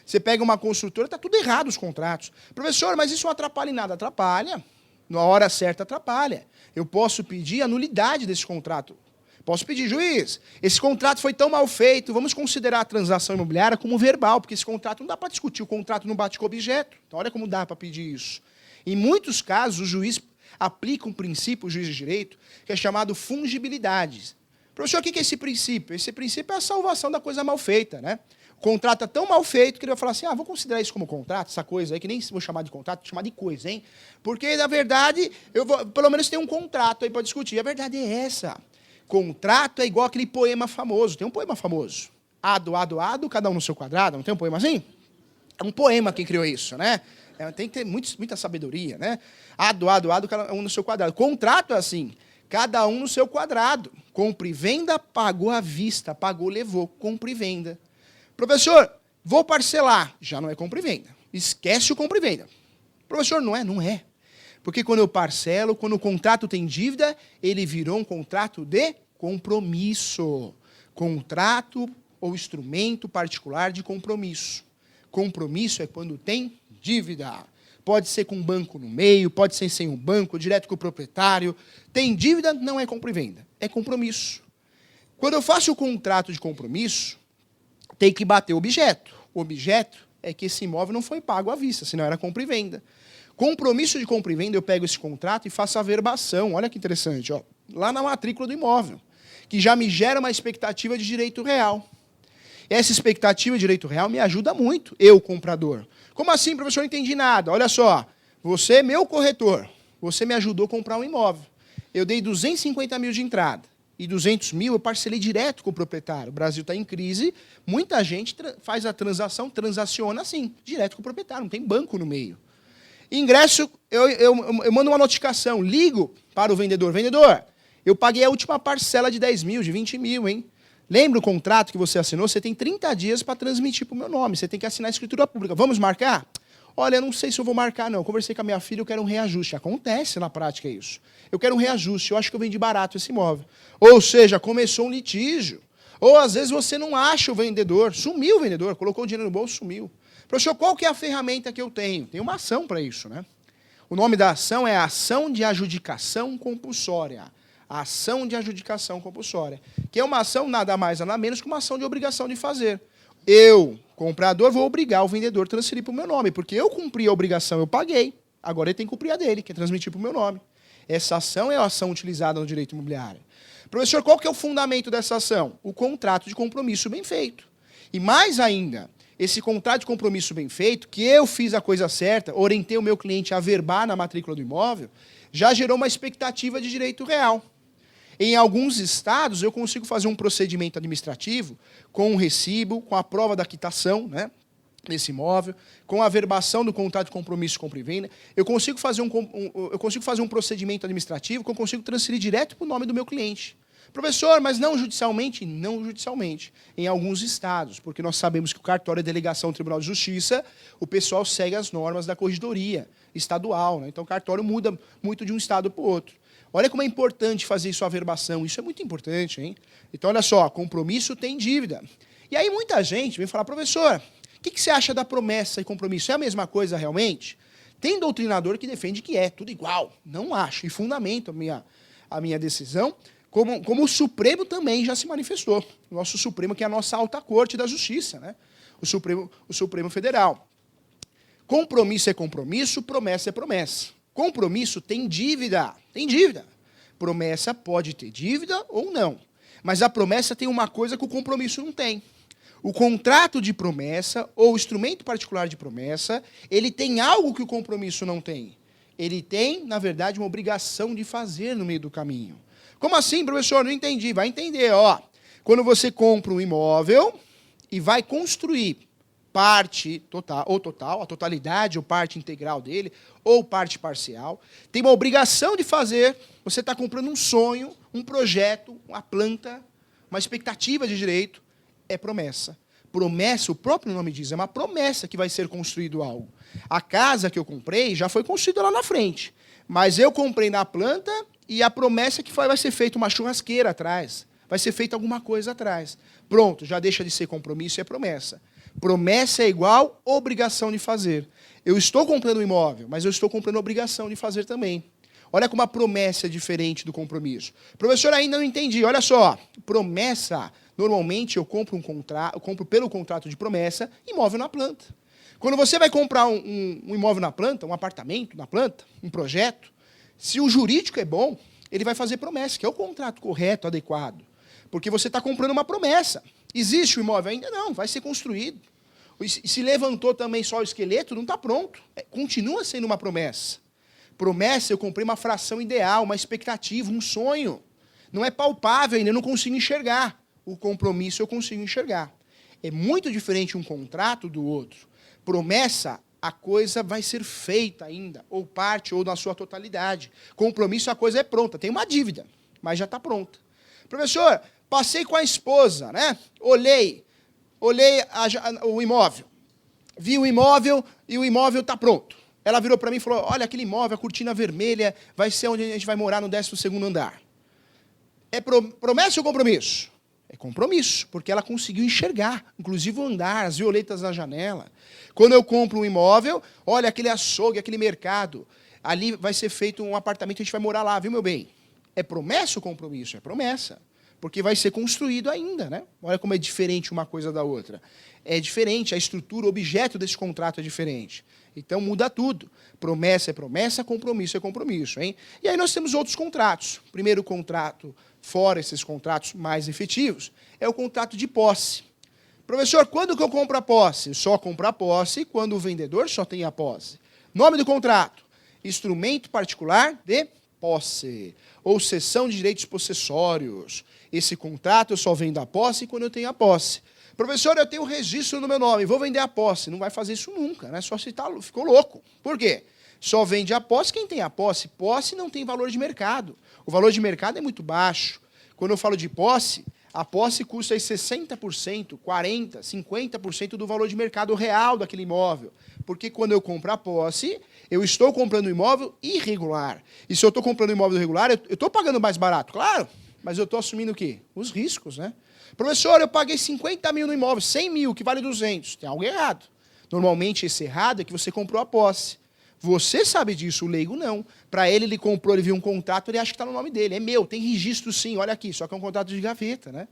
Você pega uma construtora, está tudo errado os contratos. Professor, mas isso não atrapalha em nada. Atrapalha. Na hora certa, atrapalha. Eu posso pedir a nulidade desse contrato. Posso pedir, juiz, esse contrato foi tão mal feito, vamos considerar a transação imobiliária como verbal, porque esse contrato não dá para discutir, o contrato não bate com o objeto. Então, olha como dá para pedir isso. Em muitos casos, o juiz aplica um princípio, o juiz de direito, que é chamado fungibilidade. Professor, o que é esse princípio? Esse princípio é a salvação da coisa mal feita, né? O contrato é tão mal feito que ele vai falar assim, vou considerar isso como contrato, essa coisa aí, que nem vou chamar de contrato, vou chamar de coisa, hein? Porque, na verdade, pelo menos tem um contrato aí para discutir. A verdade é essa. Contrato é igual aquele poema famoso. Tem um poema famoso. Ado, cada um no seu quadrado. Não tem um poema assim? É um poema quem criou isso, né? Tem que ter muita sabedoria, né? Ado, cada um no seu quadrado. Contrato é assim, cada um no seu quadrado. Compra e venda, pagou à vista. Pagou, levou. Compra e venda. Professor, vou parcelar. Já não é compra e venda. Esquece o compra e venda. Professor, não é? Não é. Porque quando eu parcelo, quando o contrato tem dívida, ele virou um contrato de compromisso. Contrato ou instrumento particular de compromisso. Compromisso é quando tem dívida. Pode ser com um banco no meio, pode ser sem um banco, direto com o proprietário. Tem dívida, não é compra e venda. É compromisso. Quando eu faço o contrato de compromisso, tem que bater o objeto. O objeto é que esse imóvel não foi pago à vista, senão era compra e venda. Compromisso de compra e venda, eu pego esse contrato e faço a averbação. Olha que interessante, ó, lá na matrícula do imóvel, que já me gera uma expectativa de direito real. Essa expectativa de direito real me ajuda muito, eu, comprador. Como assim, professor? Não entendi nada. Olha só, você é meu corretor, você me ajudou a comprar um imóvel. Eu dei 250 mil de entrada. E 200 mil eu parcelei direto com o proprietário. O Brasil está em crise, muita gente faz a transação, transaciona assim, direto com o proprietário, não tem banco no meio. Ingresso, eu mando uma notificação, ligo para o vendedor. Vendedor, eu paguei a última parcela de 10 mil, de 20 mil, hein? Lembra o contrato que você assinou? Você tem 30 dias para transmitir para o meu nome, você tem que assinar a escritura pública. Vamos marcar? Olha, eu não sei se eu vou marcar, não. Eu conversei com a minha filha, eu quero um reajuste. Acontece na prática isso. Eu quero um reajuste, eu acho que eu vendi barato esse imóvel. Ou seja, começou um litígio. Ou às vezes você não acha o vendedor, sumiu o vendedor, colocou o dinheiro no bolso, sumiu. Professor, qual que é a ferramenta que eu tenho? Tem uma ação para isso, né? O nome da ação é Ação de Adjudicação Compulsória. A ação de adjudicação compulsória. Que é uma ação nada mais, nada menos que uma ação de obrigação de fazer. Eu, comprador, vou obrigar o vendedor a transferir para o meu nome, porque eu cumpri a obrigação, eu paguei. Agora ele tem que cumprir a dele, que é transmitir para o meu nome. Essa ação é a ação utilizada no direito imobiliário. Professor, qual que é o fundamento dessa ação? O contrato de compromisso bem feito. E mais ainda, esse contrato de compromisso bem feito, que eu fiz a coisa certa, orientei o meu cliente a averbar na matrícula do imóvel, já gerou uma expectativa de direito real. Em alguns estados, eu consigo fazer um procedimento administrativo com um recibo, com a prova da quitação, né, desse imóvel, com a averbação do contrato de compromisso de compra e venda. Eu consigo fazer um procedimento administrativo que eu consigo transferir direto para o nome do meu cliente. Professor, mas não judicialmente? Não judicialmente. Em alguns estados, porque nós sabemos que o cartório é delegação do Tribunal de Justiça, o pessoal segue as normas da corregedoria estadual, né? Então o cartório muda muito de um estado para o outro. Olha como é importante fazer isso, a averbação. Isso é muito importante, hein? Então, olha só, compromisso tem dívida. E aí muita gente vem falar, professor, o que você acha da promessa e compromisso? É a mesma coisa realmente? Tem doutrinador que defende que é tudo igual. Não acho. E fundamento a minha decisão, como o Supremo também já se manifestou. O nosso Supremo, que é a nossa alta corte da justiça, né? O Supremo Federal. Compromisso é compromisso, promessa é promessa. Compromisso tem dívida. Tem dívida. Promessa pode ter dívida ou não. Mas a promessa tem uma coisa que o compromisso não tem. O contrato de promessa, ou o instrumento particular de promessa, ele tem algo que o compromisso não tem. Ele tem, na verdade, uma obrigação de fazer no meio do caminho. Como assim, professor? Não entendi. Vai entender, ó. Quando você compra um imóvel e vai construir parte total, a totalidade ou parte integral dele, ou parte parcial, tem uma obrigação de fazer, você está comprando um sonho, um projeto, uma planta, uma expectativa de direito, é promessa. Promessa, o próprio nome diz, é uma promessa que vai ser construído algo. A casa que eu comprei já foi construída lá na frente, mas eu comprei na planta e a promessa é que vai ser feita uma churrasqueira atrás, vai ser feita alguma coisa atrás. Pronto, já deixa de ser compromisso e é promessa. Promessa é igual obrigação de fazer. Eu estou comprando um imóvel, mas eu estou comprando obrigação de fazer também. Olha como a promessa é diferente do compromisso. Professor, ainda não entendi. Olha só, promessa, normalmente eu compro pelo contrato de promessa, imóvel na planta. Quando você vai comprar um imóvel na planta, um apartamento na planta, um projeto, Se o jurídico é bom, ele vai fazer promessa, que é o contrato correto, adequado. Porque você está comprando uma promessa. Existe o imóvel ainda? Não, vai ser construído. Se levantou também só o esqueleto, não está pronto. Continua sendo uma promessa. Promessa, eu comprei uma fração ideal, uma expectativa, um sonho. Não é palpável ainda, eu não consigo enxergar. O compromisso eu consigo enxergar. É muito diferente um contrato do outro. Promessa, a coisa vai ser feita ainda, ou parte, ou na sua totalidade. Compromisso, a coisa é pronta. Tem uma dívida, mas já está pronta. Professor, passei com a esposa, né? Olhei o imóvel. Vi o imóvel e o imóvel está pronto. Ela virou para mim e falou, olha, aquele imóvel, a cortina vermelha, vai ser onde a gente vai morar no 12º andar. É promessa ou compromisso? É compromisso, porque ela conseguiu enxergar, inclusive o andar, as violetas na janela. Quando eu compro um imóvel, olha, aquele açougue, aquele mercado, ali vai ser feito um apartamento, a gente vai morar lá, viu, meu bem? É promessa ou compromisso? É promessa, porque vai ser construído ainda, né? Olha como é diferente uma coisa da outra. É diferente, a estrutura, o objeto desse contrato é diferente. Então, muda tudo. Promessa é promessa, compromisso é compromisso, hein? E aí nós temos outros contratos. Primeiro contrato, fora esses contratos mais efetivos, é o contrato de posse. Professor, quando que eu compro a posse? Só compro a posse quando o vendedor só tem a posse. Nome do contrato: instrumento particular de posse, ou cessão de direitos possessórios. Esse contrato eu só vendo a posse quando eu tenho a posse. Professor, eu tenho registro no meu nome, vou vender a posse. Não vai fazer isso nunca, né? Só se ficou louco. Por quê? Só vende a posse quem tem a posse. Posse não tem valor de mercado. O valor de mercado é muito baixo. Quando eu falo de posse, a posse custa aí 60%, 40%, 50% do valor de mercado real daquele imóvel. Porque quando eu compro a posse, eu estou comprando um imóvel irregular. E se eu estou comprando um imóvel irregular, eu estou pagando mais barato, claro, mas eu estou assumindo o quê? Os riscos, né? Professor, eu paguei 50 mil no imóvel, 100 mil, que vale 200. Tem algo errado. Normalmente, esse errado é que você comprou a posse. Você sabe disso, o leigo não. Para ele comprou, ele viu um contrato, ele acha que está no nome dele. É meu, tem registro sim, olha aqui, só que é um contrato de gaveta, né?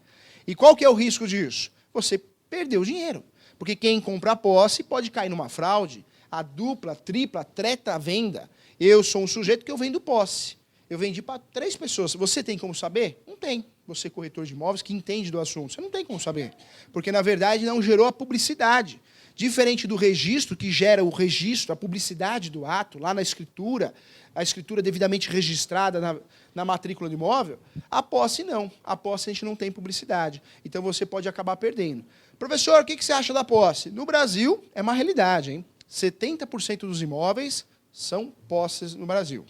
E qual que é o risco disso? Você perdeu o dinheiro. Porque quem compra a posse pode cair numa fraude, a dupla, tripla, treta venda. Eu sou um sujeito que eu vendo posse. Eu vendi para 3 pessoas. Você tem como saber? Não tem. Você, corretor de imóveis, que entende do assunto. Você não tem como saber. Porque, na verdade, não gerou a publicidade. Diferente do registro, que gera o registro, a publicidade do ato, lá na escritura, a escritura devidamente registrada na matrícula do imóvel, a posse não. A posse a gente não tem publicidade. Então, você pode acabar perdendo. Professor, o que você acha da posse? No Brasil, é uma realidade, hein? 70% dos imóveis são posses no Brasil.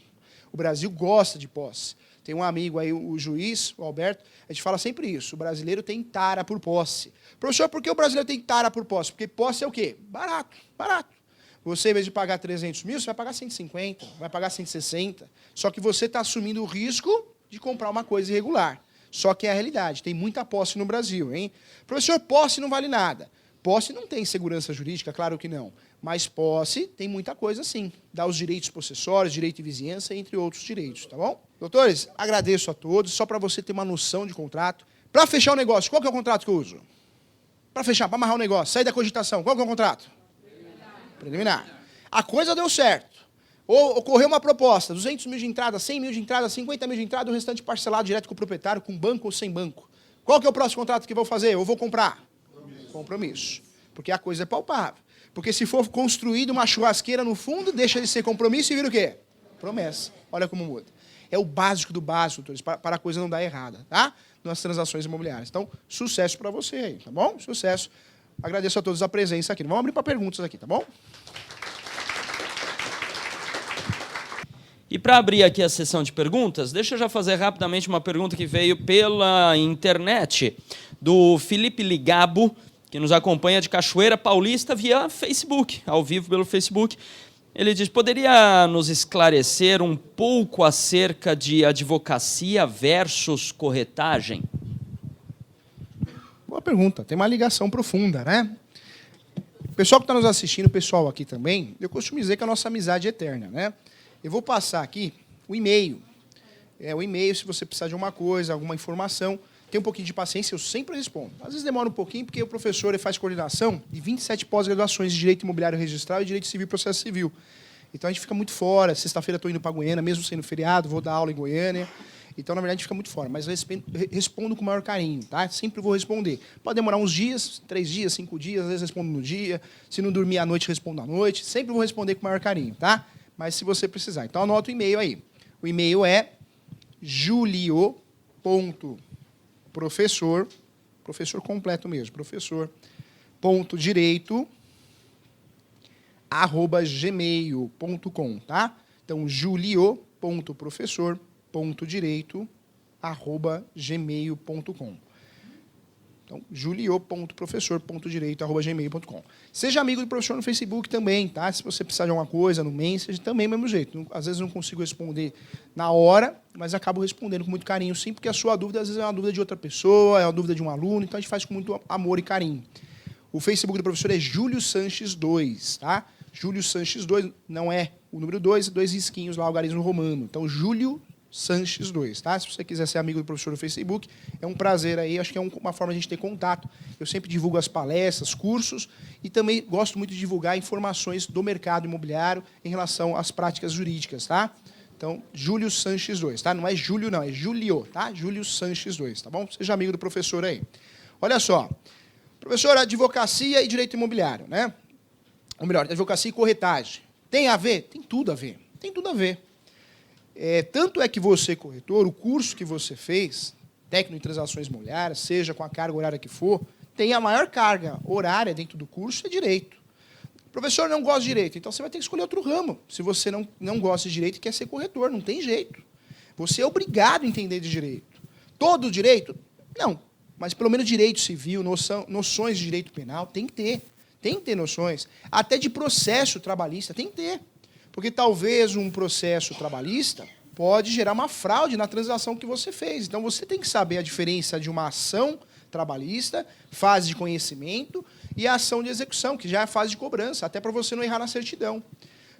O Brasil gosta de posse. Tem um amigo aí, o juiz, o Alberto, a gente fala sempre isso. O brasileiro tem tara por posse. Professor, por que o brasileiro tem tara por posse? Porque posse é o quê? Barato, barato. Você, em vez de pagar 300 mil, você vai pagar 150, vai pagar 160. Só que você está assumindo o risco de comprar uma coisa irregular. Só que é a realidade. Tem muita posse no Brasil, hein? Professor, posse não vale nada. Posse não tem segurança jurídica, claro que não. Mas posse tem muita coisa, sim. Dá os direitos possessórios, direito de vizinhança, entre outros direitos, tá bom? Doutores, agradeço a todos. Só para você ter uma noção de contrato. Para fechar o negócio, qual que é o contrato que eu uso? Para fechar, para amarrar o negócio, sair da cogitação, qual que é o contrato? Preliminar. A coisa deu certo. Ou ocorreu uma proposta, 200 mil de entrada, 100 mil de entrada, 50 mil de entrada, o restante parcelado direto com o proprietário, com banco ou sem banco. Qual que é o próximo contrato que eu vou fazer? Eu vou comprar? Compromisso. Porque a coisa é palpável. Porque se for construído uma churrasqueira no fundo, deixa de ser compromisso e vira o quê? Promessa. Olha como muda. É o básico do básico, doutores, para a coisa não dar errada, tá? Nas transações imobiliárias. Então, sucesso para você aí, tá bom? Sucesso. Agradeço a todos a presença aqui. Vamos abrir para perguntas aqui, tá bom? E para abrir aqui a sessão de perguntas, deixa eu já fazer rapidamente uma pergunta que veio pela internet, do Felipe Ligabo, que nos acompanha de Cachoeira Paulista via Facebook, ao vivo pelo Facebook. Ele diz, poderia nos esclarecer um pouco acerca de advocacia versus corretagem? Boa pergunta. Tem uma ligação profunda, né? O pessoal que está nos assistindo, o pessoal aqui também, eu costumo dizer que a nossa amizade é eterna, né? Eu vou passar aqui o e-mail. O e-mail, se você precisar de alguma coisa, alguma informação, tem um pouquinho de paciência, eu sempre respondo. Às vezes demora um pouquinho, porque o professor ele faz coordenação de 27 pós-graduações de Direito Imobiliário Registral e Direito Civil e Processo Civil. Então a gente fica muito fora. Sexta-feira estou indo para Goiânia, mesmo sendo feriado, vou dar aula em Goiânia. Então, na verdade, a gente fica muito fora. Mas respondo com o maior carinho, tá? Sempre vou responder. Pode demorar uns dias, 3 dias, 5 dias, às vezes respondo no dia. Se não dormir à noite, respondo à noite. Sempre vou responder com o maior carinho, tá? Mas se você precisar. Então, anota o e-mail aí. O e-mail é julio.professor, professor completo mesmo, professor.direito@gmail.com, tá? Então, julio.professor.direito@gmail.com. Então, julio.professor.direito@gmail.com. Seja amigo do professor no Facebook também, tá? Se você precisar de alguma coisa no Messenger, também do mesmo jeito. Às vezes não consigo responder na hora, mas acabo respondendo com muito carinho, sim, porque a sua dúvida, às vezes, é uma dúvida de outra pessoa, é uma dúvida de um aluno, então a gente faz com muito amor e carinho. O Facebook do professor é Júlio Sanches 2, tá? Júlio Sanches 2, não é o número 2, 2 risquinhos lá, o algarismo romano. Então, Júlio Sanches 2, tá? Se você quiser ser amigo do professor no Facebook, é um prazer aí, acho que é uma forma de a gente ter contato. Eu sempre divulgo as palestras, cursos, e também gosto muito de divulgar informações do mercado imobiliário em relação às práticas jurídicas, tá? Então, Júlio Sanches 2, tá? Não é Júlio, não, é Julio, tá? Júlio Sanches 2, tá bom? Seja amigo do professor aí. Olha só, professor, advocacia e direito imobiliário, né? Ou melhor, advocacia e corretagem. Tem a ver? Tem tudo a ver. Tem tudo a ver. Tanto é que você, corretor, o curso que você fez, técnico em transações imobiliárias, seja com a carga horária que for, tem a maior carga horária dentro do curso, é direito. Professor, não gosta de direito, então você vai ter que escolher outro ramo. Se você não gosta de direito e quer ser corretor, não tem jeito. Você é obrigado a entender de direito. Todo direito? Não. Mas pelo menos direito civil, noções de direito penal, tem que ter. Tem que ter noções. Até de processo trabalhista, tem que ter. Porque talvez um processo trabalhista pode gerar uma fraude na transação que você fez. Então, você tem que saber a diferença de uma ação trabalhista, fase de conhecimento, e a ação de execução, que já é a fase de cobrança, até para você não errar na certidão.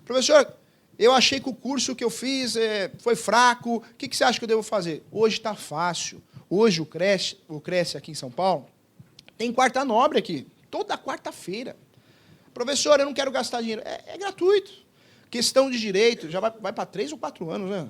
Professor, eu achei que o curso que eu fiz foi fraco, o que você acha que eu devo fazer? Hoje está fácil. Hoje o Cresce aqui em São Paulo tem quarta nobre aqui, toda quarta-feira. Professor, eu não quero gastar dinheiro. É gratuito. Questão de direito, já vai para 3 ou 4 anos, né?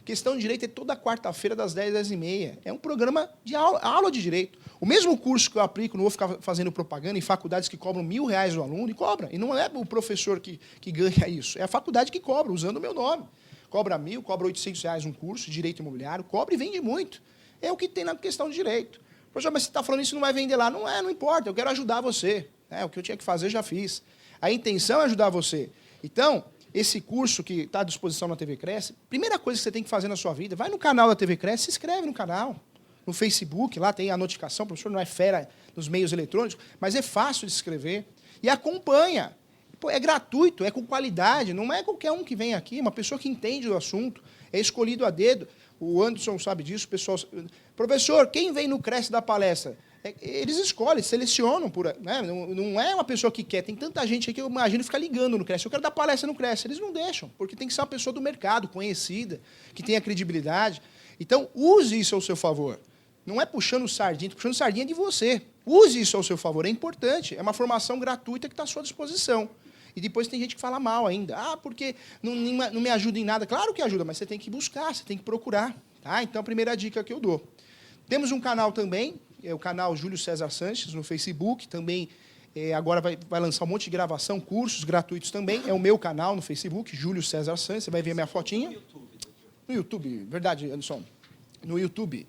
Questão de direito é toda quarta-feira, das 10 às 10h30. É um programa de aula de direito. O mesmo curso que eu aplico, não vou ficar fazendo propaganda em faculdades que cobram R$1.000 do aluno, e cobra. E não é o professor que ganha isso, é a faculdade que cobra, usando o meu nome. Cobra R$1.000, cobra R$800 um curso de direito imobiliário, cobra e vende muito. É o que tem na questão de direito. Professor, mas você está falando isso, não vai vender lá. Não importa, eu quero ajudar você. O que eu tinha que fazer, já fiz. A intenção é ajudar você. Então, esse curso que está à disposição na TV Cresce, primeira coisa que você tem que fazer na sua vida, vai no canal da TV Cresce, se inscreve no canal. No Facebook, lá tem a notificação, o professor não é fera nos meios eletrônicos, mas é fácil de se inscrever. E acompanha. É gratuito, é com qualidade, não é qualquer um que vem aqui, uma pessoa que entende do assunto, é escolhido a dedo. O Anderson sabe disso, o pessoal... Professor, quem vem no Cresce da palestra? Eles escolhem, selecionam, né? Não é uma pessoa que quer. Tem tanta gente aí que eu imagino ficar ligando no Cresce. Eu quero dar palestra no Cresce. Eles não deixam, porque tem que ser uma pessoa do mercado, conhecida, que tenha credibilidade. Então, use isso ao seu favor. Não é puxando sardinha de você. Use isso ao seu favor, é importante. É uma formação gratuita que está à sua disposição. E depois tem gente que fala mal ainda. Porque não me ajuda em nada. Claro que ajuda, mas você tem que buscar, você tem que procurar. Tá? Então, a primeira dica que eu dou. Temos um canal também, é o canal Júlio César Sanches, no Facebook. Também agora vai lançar um monte de gravação, cursos gratuitos também. É o meu canal no Facebook, Júlio César Sanches. Você vai ver a minha fotinha. No YouTube, verdade, Anderson. No YouTube.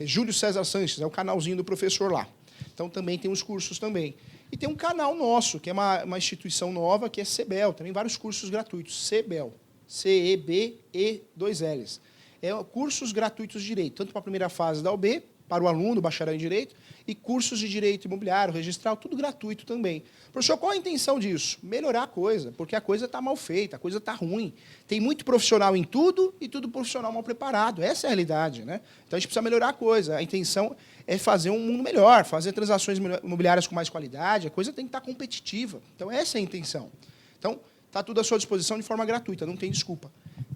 Júlio César Sanches, é o canalzinho do professor lá. Então, também tem os cursos também. E tem um canal nosso, que é uma instituição nova, que é CEBEL. Também vários cursos gratuitos. CEBEL. CEBE 2 Ls. Cursos gratuitos de direito, tanto para a primeira fase da UB, para o aluno, bacharel em direito, e cursos de direito imobiliário, registral, tudo gratuito também. Professor, qual a intenção disso? Melhorar a coisa, porque a coisa está mal feita, a coisa está ruim. Tem muito profissional em tudo e tudo profissional mal preparado. Essa é a realidade, né? Então, a gente precisa melhorar a coisa. A intenção é fazer um mundo melhor, fazer transações imobiliárias com mais qualidade, a coisa tem que estar competitiva. Então, essa é a intenção. Então, está tudo à sua disposição de forma gratuita, não tem desculpa.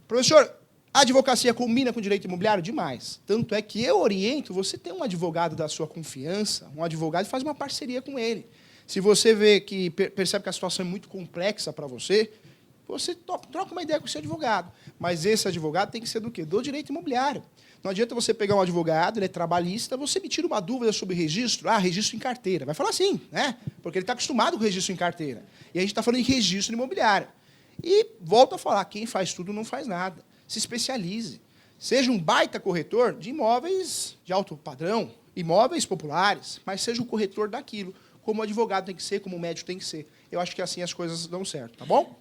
Professor, a advocacia combina com o direito imobiliário? Demais. Tanto é que eu oriento você ter um advogado da sua confiança, um advogado, e faz uma parceria com ele. Se você vê que percebe que a situação é muito complexa para você, você troca uma ideia com o seu advogado. Mas esse advogado tem que ser do quê? Do direito imobiliário. Não adianta você pegar um advogado, ele é trabalhista, você me tira uma dúvida sobre registro. Ah, registro em carteira. Vai falar sim, né? Porque ele está acostumado com registro em carteira. E a gente está falando de registro imobiliário. E volto a falar, quem faz tudo não faz nada. Se especialize. Seja um baita corretor de imóveis de alto padrão, imóveis populares, mas seja o corretor daquilo, como o advogado tem que ser, como o médico tem que ser. Eu acho que assim as coisas dão certo, tá bom?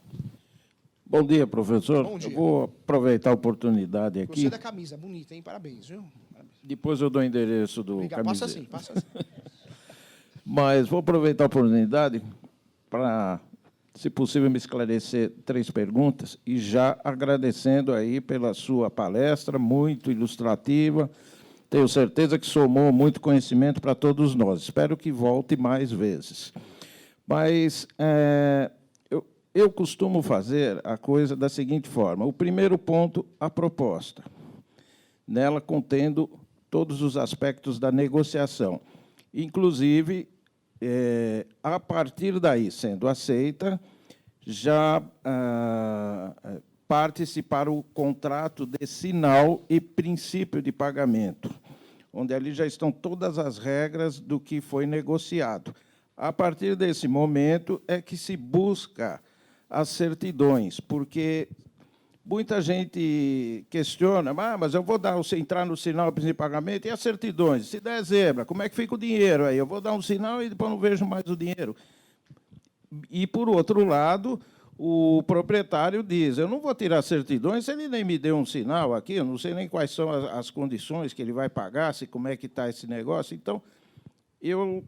Bom dia, professor. Bom dia. Eu vou aproveitar a oportunidade aqui. Gostei da camisa, bonita, hein? Parabéns, viu? Parabéns. Depois eu dou o endereço do Obrigado. camiseiro. Passa assim. Mas vou aproveitar a oportunidade para, se possível, me esclarecer 3 perguntas e já agradecendo aí pela sua palestra, muito ilustrativa. Tenho certeza que somou muito conhecimento para todos nós. Espero que volte mais vezes. Mas eu costumo fazer a coisa da seguinte forma. O primeiro ponto, a proposta. Nela contendo todos os aspectos da negociação. Inclusive, a partir daí, sendo aceita, já parte-se para o contrato de sinal e princípio de pagamento, onde ali já estão todas as regras do que foi negociado. A partir desse momento é que se busca as certidões, porque muita gente questiona, mas eu vou entrar no sinal de pagamento e as certidões. Se der zebra, como é que fica o dinheiro aí? Eu vou dar um sinal e depois não vejo mais o dinheiro. E, por outro lado, o proprietário diz, eu não vou tirar certidões se ele nem me deu um sinal aqui, eu não sei nem quais são as condições que ele vai pagar, como é que está esse negócio. Então, eu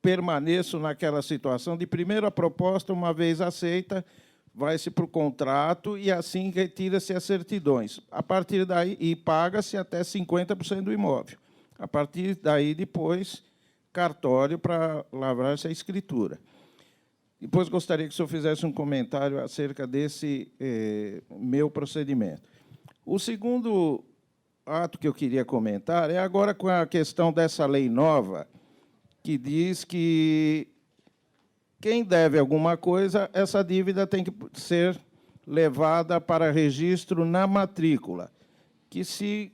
permaneço naquela situação de primeira proposta, uma vez aceita, vai-se para o contrato e assim retira-se as certidões. A partir daí, e paga-se até 50% do imóvel. A partir daí, depois, cartório para lavrar essa escritura. Depois, gostaria que o senhor fizesse um comentário acerca desse meu procedimento. O segundo ato que eu queria comentar é agora com a questão dessa lei nova, que diz que quem deve alguma coisa, essa dívida tem que ser levada para registro na matrícula, que se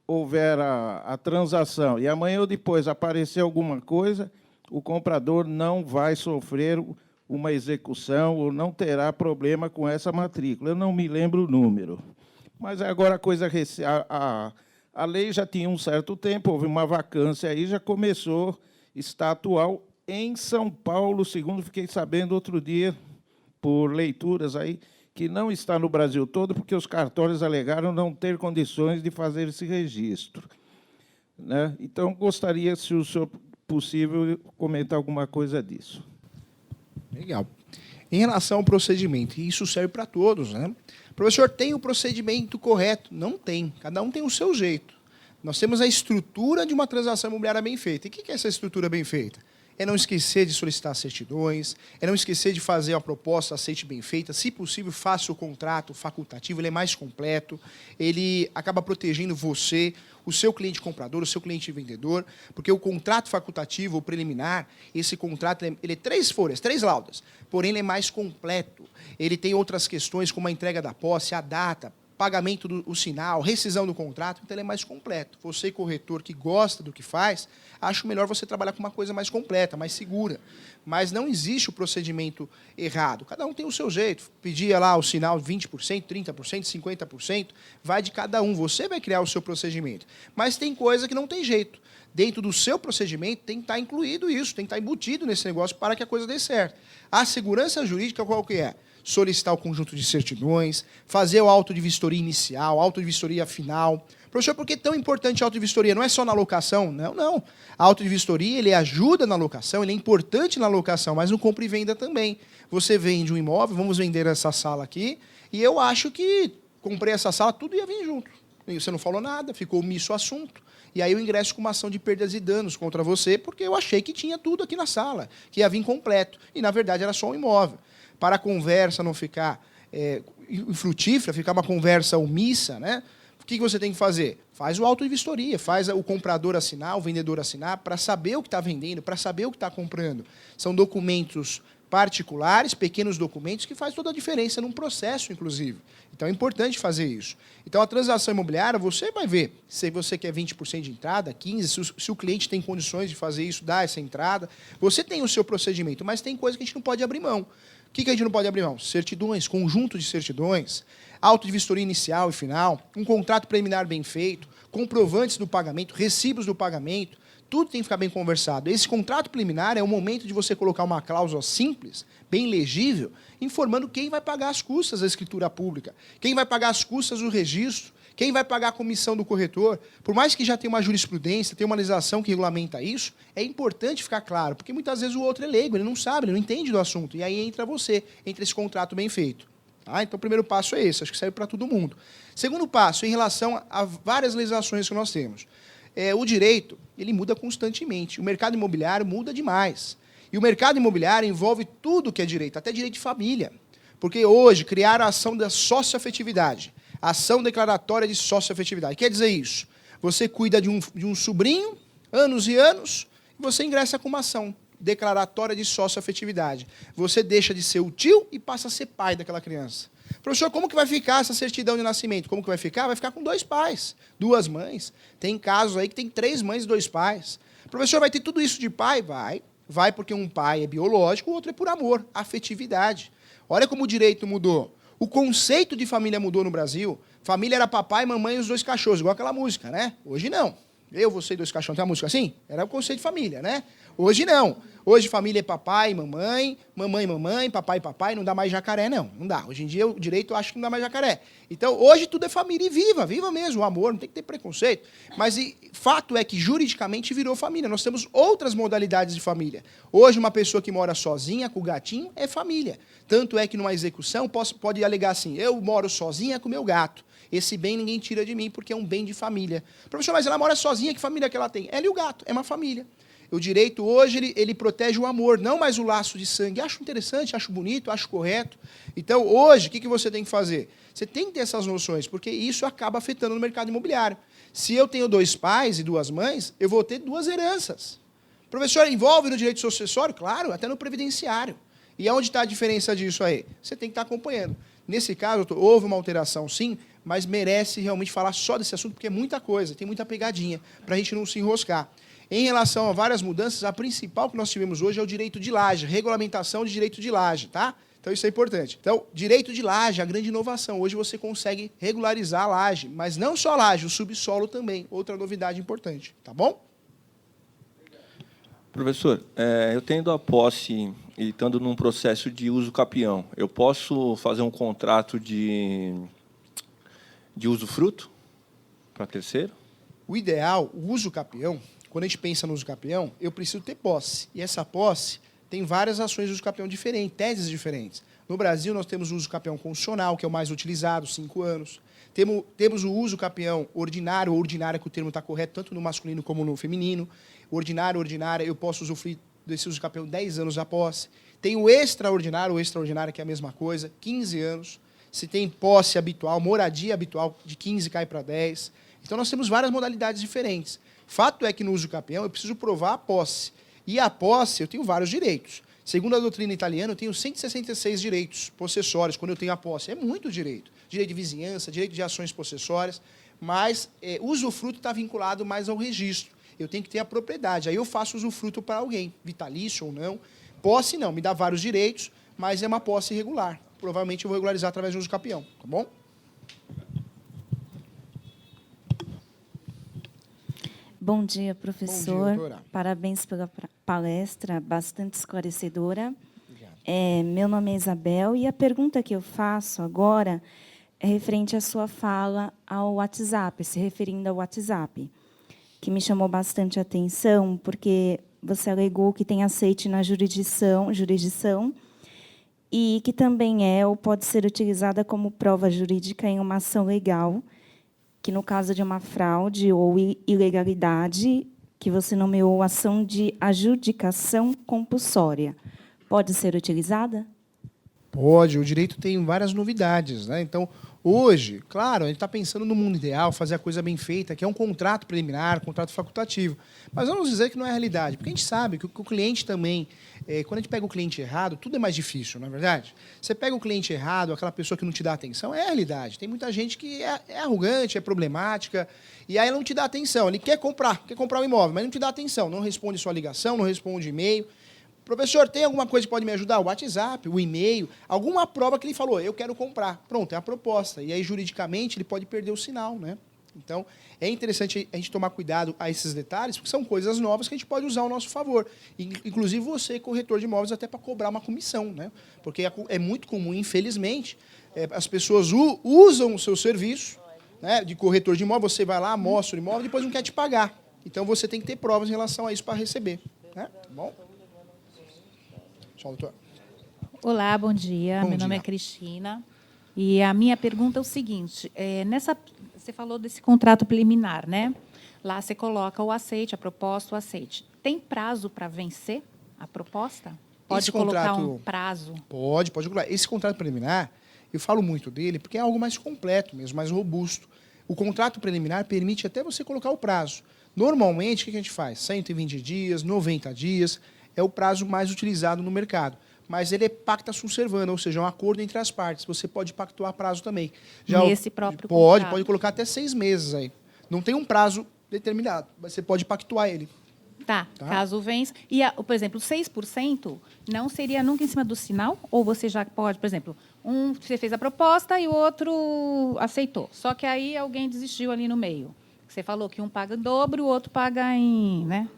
houver a transação e amanhã ou depois aparecer alguma coisa, o comprador não vai sofrer uma execução ou não terá problema com essa matrícula. Eu não me lembro o número. Mas agora a lei já tinha um certo tempo, houve uma vacância aí, já começou, está atual em São Paulo, segundo fiquei sabendo outro dia, por leituras aí, que não está no Brasil todo, porque os cartórios alegaram não ter condições de fazer esse registro. Né? Então, gostaria, se o senhor possível, comentar alguma coisa disso. Legal. Em relação ao procedimento, e isso serve para todos, né? Professor, tem o procedimento correto? Não tem. Cada um tem o seu jeito. Nós temos a estrutura de uma transação imobiliária bem feita. E o que é essa estrutura bem feita? É não esquecer de solicitar certidões, é não esquecer de fazer uma proposta aceite bem feita. Se possível, faça o contrato facultativo, ele é mais completo, ele acaba protegendo você, o seu cliente comprador, o seu cliente vendedor, porque o contrato facultativo, o preliminar, esse contrato ele é 3 folhas, 3 laudas, porém ele é mais completo. Ele tem outras questões, como a entrega da posse, a data, pagamento do sinal, rescisão do contrato, então ele é mais completo. Você, corretor, que gosta do que faz, acho melhor você trabalhar com uma coisa mais completa, mais segura. Mas não existe o procedimento errado. Cada um tem o seu jeito. Pedia lá o sinal 20%, 30%, 50%, vai de cada um. Você vai criar o seu procedimento. Mas tem coisa que não tem jeito. Dentro do seu procedimento tem que estar incluído isso, tem que estar embutido nesse negócio para que a coisa dê certo. A segurança jurídica qual que é? Solicitar o conjunto de certidões, fazer o auto de vistoria inicial, auto de vistoria final. Professor, por que é tão importante a auto de vistoria? Não é só na locação? Não, não. A auto de vistoria, ele ajuda na locação, ele é importante na locação, mas no compra e venda também. Você vende um imóvel, vamos vender essa sala aqui, e eu acho que comprei essa sala, tudo ia vir junto. E você não falou nada, ficou omisso o assunto. E aí eu ingresso com uma ação de perdas e danos contra você, porque eu achei que tinha tudo aqui na sala, que ia vir completo. E, na verdade, era só um imóvel. Para a conversa não ficar infrutífera, ficar uma conversa omissa, né? O que você tem que fazer? Faz o auto de vistoria, faz o comprador assinar, o vendedor assinar, para saber o que está vendendo, para saber o que está comprando. São documentos particulares, pequenos documentos, que faz toda a diferença num processo, inclusive. Então, é importante fazer isso. Então, a transação imobiliária, você vai ver se você quer 20% de entrada, 15%, se o cliente tem condições de fazer isso, dar essa entrada. Você tem o seu procedimento, mas tem coisa que a gente não pode abrir mão. O que a gente não pode abrir mão? Certidões, conjunto de certidões, auto de vistoria inicial e final, um contrato preliminar bem feito, comprovantes do pagamento, recibos do pagamento, tudo tem que ficar bem conversado. Esse contrato preliminar é o momento de você colocar uma cláusula simples, bem legível, informando quem vai pagar as custas da escritura pública, quem vai pagar as custas do registro, quem vai pagar a comissão do corretor. Por mais que já tenha uma jurisprudência, tenha uma legislação que regulamenta isso, é importante ficar claro, porque muitas vezes o outro é leigo, ele não sabe, ele não entende do assunto, e aí entra você, entra esse contrato bem feito. Tá? Então, o primeiro passo é esse, acho que serve para todo mundo. Segundo passo, em relação a várias legislações que nós temos. O direito, ele muda constantemente. O mercado imobiliário muda demais. E o mercado imobiliário envolve tudo que é direito, até direito de família. Porque hoje criaram a ação da sócio-afetividade, a ação declaratória de sócio-afetividade. Quer dizer isso? Você cuida de um sobrinho, anos e anos, e você ingressa com uma ação declaratória de sócio-afetividade. Você deixa de ser o tio e passa a ser pai daquela criança. Professor, como que vai ficar essa certidão de nascimento? Como que vai ficar? Vai ficar com 2 pais, 2 mães. Tem casos aí que tem 3 mães e 2 pais. Professor, vai ter tudo isso de pai? Vai. Vai porque um pai é biológico, o outro é por amor, afetividade. Olha como o direito mudou. O conceito de família mudou no Brasil. Família era papai, mamãe e os 2 cachorros, igual aquela música, né? Hoje não. Eu, você e 2 cachorros, tem uma música assim? Era o conceito de família, né? Hoje não. Hoje família é papai, mamãe, mamãe, papai, não dá mais jacaré, não. Não dá. Hoje em dia o direito eu acho que não dá mais jacaré. Então, hoje tudo é família e viva mesmo, o amor, não tem que ter preconceito. Mas fato é que juridicamente virou família. Nós temos outras modalidades de família. Hoje uma pessoa que mora sozinha com o gatinho é família. Tanto é que numa execução pode alegar assim, eu moro sozinha com o meu gato. Esse bem ninguém tira de mim porque é um bem de família. Professor, mas ela mora sozinha, que família que ela tem? Ela e o gato, é uma família. O direito hoje, ele protege o amor, não mais o laço de sangue. Acho interessante, acho bonito, acho correto. Então, hoje, o que você tem que fazer? Você tem que ter essas noções, porque isso acaba afetando no mercado imobiliário. Se eu tenho 2 pais e 2 mães, eu vou ter 2 heranças. Professor, envolve no direito sucessório? Claro, até no previdenciário. E onde está a diferença disso aí? Você tem que estar acompanhando. Nesse caso, houve uma alteração, sim, mas merece realmente falar só desse assunto, porque é muita coisa, tem muita pegadinha, para a gente não se enroscar. Em relação a várias mudanças, a principal que nós tivemos hoje é o direito de laje, regulamentação de direito de laje, tá? Então, isso é importante. Então, direito de laje, a grande inovação. Hoje você consegue regularizar a laje, mas não só a laje, o subsolo também. Outra novidade importante, tá bom? Professor, eu tendo a posse e estando num processo de uso capião, eu posso fazer um contrato de usufruto para terceiro? O ideal, o uso capião, quando a gente pensa no uso capião, eu preciso ter posse. E essa posse tem várias ações de uso capião diferentes, teses diferentes. No Brasil, nós temos o uso capião constitucional, que é o mais utilizado, 5 anos. Temos o uso capião ordinário, ou ordinária, que o termo está correto, tanto no masculino como no feminino. Ordinária, eu posso usufruir desse uso capião 10 anos a posse. Tem o extraordinário, que é a mesma coisa, 15 anos. Se tem posse habitual, moradia habitual, de 15 cai para 10. Então, nós temos várias modalidades diferentes. Fato é que no uso capião eu preciso provar a posse. E a posse eu tenho vários direitos. Segundo a doutrina italiana, eu tenho 166 direitos possessórios quando eu tenho a posse. É muito direito. Direito de vizinhança, direito de ações possessórias, mas usufruto está vinculado mais ao registro. Eu tenho que ter a propriedade. Aí eu faço usufruto para alguém, vitalício ou não. Posse não, me dá vários direitos, mas é uma posse irregular. Provavelmente eu vou regularizar através do uso capião, tá bom? Bom dia, professor. Bom dia, doutora. Parabéns pela palestra, bastante esclarecedora. Obrigado. Meu nome é Isabel e a pergunta que eu faço agora é referente à sua fala ao WhatsApp, se referindo ao WhatsApp, que me chamou bastante atenção, porque você alegou que tem aceite na jurisdição e que também é ou pode ser utilizada como prova jurídica em uma ação legal, que no caso de uma fraude ou ilegalidade, que você nomeou ação de adjudicação compulsória, pode ser utilizada? Pode, o direito tem várias novidades, né? Então, hoje, claro, a gente está pensando no mundo ideal, fazer a coisa bem feita, que é um contrato preliminar, contrato facultativo. Mas vamos dizer que não é a realidade, porque a gente sabe que o cliente também quando a gente pega o cliente errado, tudo é mais difícil, não é verdade? Você pega o cliente errado, aquela pessoa que não te dá atenção, é a realidade. Tem muita gente que é arrogante, é problemática, e aí ela não te dá atenção. Ele quer comprar o imóvel, mas não te dá atenção, não responde sua ligação, não responde e-mail. Professor, tem alguma coisa que pode me ajudar? O WhatsApp, o e-mail, alguma prova que ele falou, eu quero comprar. Pronto, é a proposta. E aí, juridicamente, ele pode perder o sinal, né? Então, é interessante a gente tomar cuidado a esses detalhes, porque são coisas novas que a gente pode usar ao nosso favor. Inclusive você, corretor de imóveis, até para cobrar uma comissão, né? Porque é muito comum, infelizmente, as pessoas usam o seu serviço, né, de corretor de imóvel, você vai lá, mostra o imóvel, depois não quer te pagar. Então, você tem que ter provas em relação a isso para receber. Né? Tá bom? Só, doutor. Olá, bom dia. Bom Meu nome dia. é Cristina. E a minha pergunta é o seguinte: você falou desse contrato preliminar, né? Lá você coloca o aceite, a proposta, o aceite. Tem prazo para vencer a proposta? Pode Esse colocar contrato- um prazo? Pode colocar. Esse contrato preliminar, eu falo muito dele porque é algo mais completo mesmo, mais robusto. O contrato preliminar permite até você colocar o prazo. Normalmente, o que a gente faz? 120 dias, 90 dias, é o prazo mais utilizado no mercado. Mas ele é pacta sunt servanda, ou seja, é um acordo entre as partes. Você pode pactuar prazo também. Nesse próprio pode, contrato? pode colocar até 6 meses aí. Não tem um prazo determinado, mas você pode pactuar ele. Tá, Tá. caso vença. E, por exemplo, 6% não seria nunca em cima do sinal? Ou você já pode, por exemplo, você fez a proposta e o outro aceitou. Só que aí alguém desistiu ali no meio. Você falou que um paga em dobro, o outro paga em... né?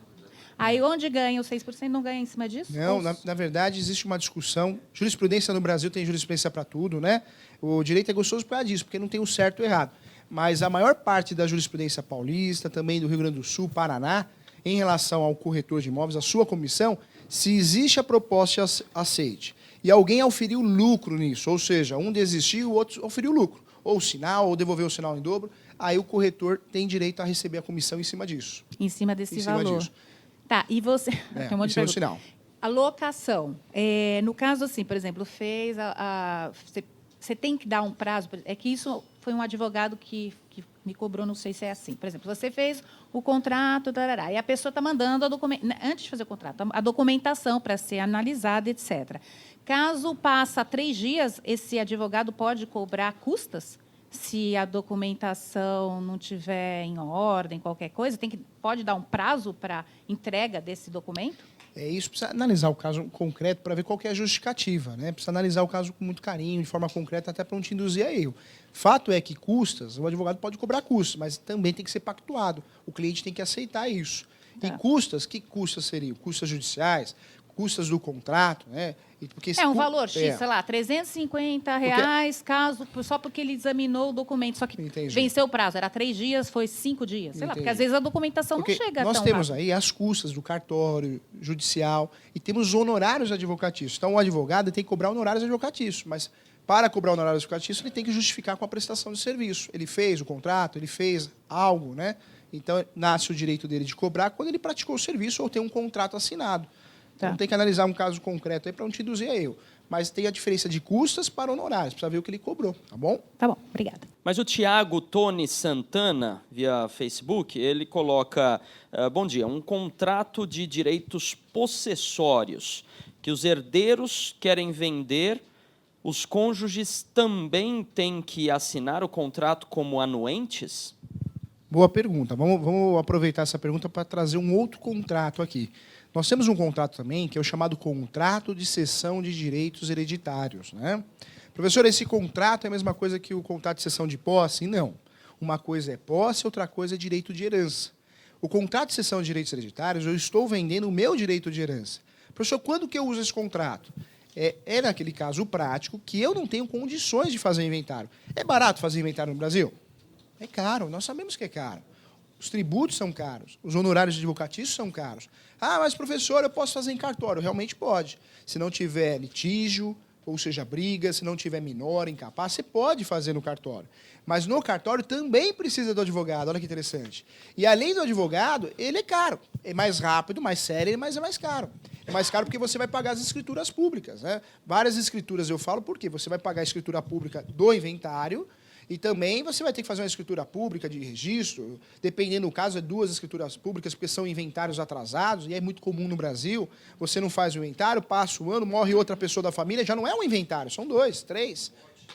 Aí onde ganha os 6% não ganha em cima disso? Não, Ou- na verdade, existe uma discussão. Jurisprudência no Brasil tem jurisprudência para tudo, né? O direito é gostoso por causa disso, porque não tem o certo e o errado. Mas a maior parte da jurisprudência paulista, também do Rio Grande do Sul, Paraná, em relação ao corretor de imóveis, a sua comissão, se existe a proposta aceite e alguém auferiu lucro nisso, ou seja, um desistiu, o outro auferiu lucro, ou sinal, ou devolveu o sinal em dobro, aí o corretor tem direito a receber a comissão em cima disso. Em cima desse Em cima valor. disso. Tá, e você... É, Tem um monte de isso é o pergunta. sinal. A locação. No caso, assim, por exemplo, você tem que dar um prazo. É que isso foi um advogado que me cobrou, não sei se é assim. Por exemplo, você fez o contrato, tarará, e a pessoa está mandando antes de fazer o contrato, a documentação para ser analisada, etc. Caso passa 3 dias, esse advogado pode cobrar custas? Se a documentação não tiver em ordem, qualquer coisa, pode dar um prazo para entrega desse documento? É isso, precisa analisar o caso concreto para ver qual que é a justificativa, né? Precisa analisar o caso com muito carinho, de forma concreta, até para não te induzir a erro. Fato é que custas, o advogado pode cobrar custos, mas também tem que ser pactuado. O cliente tem que aceitar isso. Tá. E custas, que custas seriam? Custas judiciais, custas do contrato, né? Porque É um valor X, é. sei lá, R$350, só porque ele examinou o documento. Só que Entendi. venceu o prazo, era 3 dias, foi 5 dias. Sei lá, porque Entendi. às vezes a documentação Porque não chega nós tão temos rápido. aí as custas do cartório, judicial, e temos honorários advocatícios. Então, o advogado tem que cobrar honorários advocatícios, mas para cobrar honorários advocatícios, ele tem que justificar com a prestação de serviço. Ele fez o contrato, ele fez algo, né? Então, nasce o direito dele de cobrar quando ele praticou o serviço ou tem um contrato assinado. Então, Tá. tem que analisar um caso concreto aí para não te induzir a erro. Mas tem a diferença de custas para honorários, precisa ver o que ele cobrou, tá bom? Tá bom, obrigada. Mas o Tiago Tony Santana, via Facebook, ele coloca, bom dia, um contrato de direitos possessórios, que os herdeiros querem vender, os cônjuges também têm que assinar o contrato como anuentes? Boa pergunta. Vamos aproveitar essa pergunta para trazer um outro contrato aqui. Nós temos um contrato também, que é o chamado contrato de cessão de direitos hereditários, né? Professor, esse contrato é a mesma coisa que o contrato de cessão de posse? Não. Uma coisa é posse, outra coisa é direito de herança. O contrato de cessão de direitos hereditários, eu estou vendendo o meu direito de herança. Professor, quando que eu uso esse contrato? É naquele caso prático que eu não tenho condições de fazer inventário. É barato fazer inventário no Brasil? É caro, nós sabemos que é caro. Os tributos são caros, os honorários advocatícios são caros. Ah, mas professor, eu posso fazer em cartório? Realmente pode. Se não tiver litígio, ou seja, briga, se não tiver menor, incapaz, você pode fazer no cartório. Mas no cartório também precisa do advogado, olha que interessante. E além do advogado, ele é caro. É mais rápido, mais sério, mas é mais caro. É mais caro porque você vai pagar as escrituras públicas, né? Várias escrituras eu falo porque você vai pagar a escritura pública do inventário E também você vai ter que fazer uma escritura pública de registro, dependendo do caso, é 2 escrituras públicas, porque são inventários atrasados, e é muito comum no Brasil, você não faz o inventário, passa o ano, morre outra pessoa da família, já não é um inventário, são 2, 3,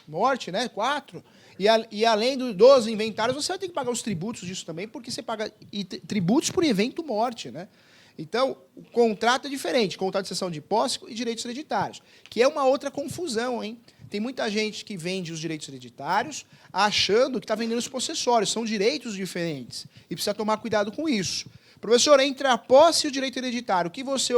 morte, né? 4. E além dos inventários, você vai ter que pagar os tributos disso também, porque você paga tributos por evento morte, né? Então, o contrato é diferente, contrato de cessão de posse e direitos hereditários, que é uma outra confusão, hein? Tem muita gente que vende os direitos hereditários achando que está vendendo os possessórios, são direitos diferentes, e precisa tomar cuidado com isso. Professor, entre a posse e o direito hereditário, o que você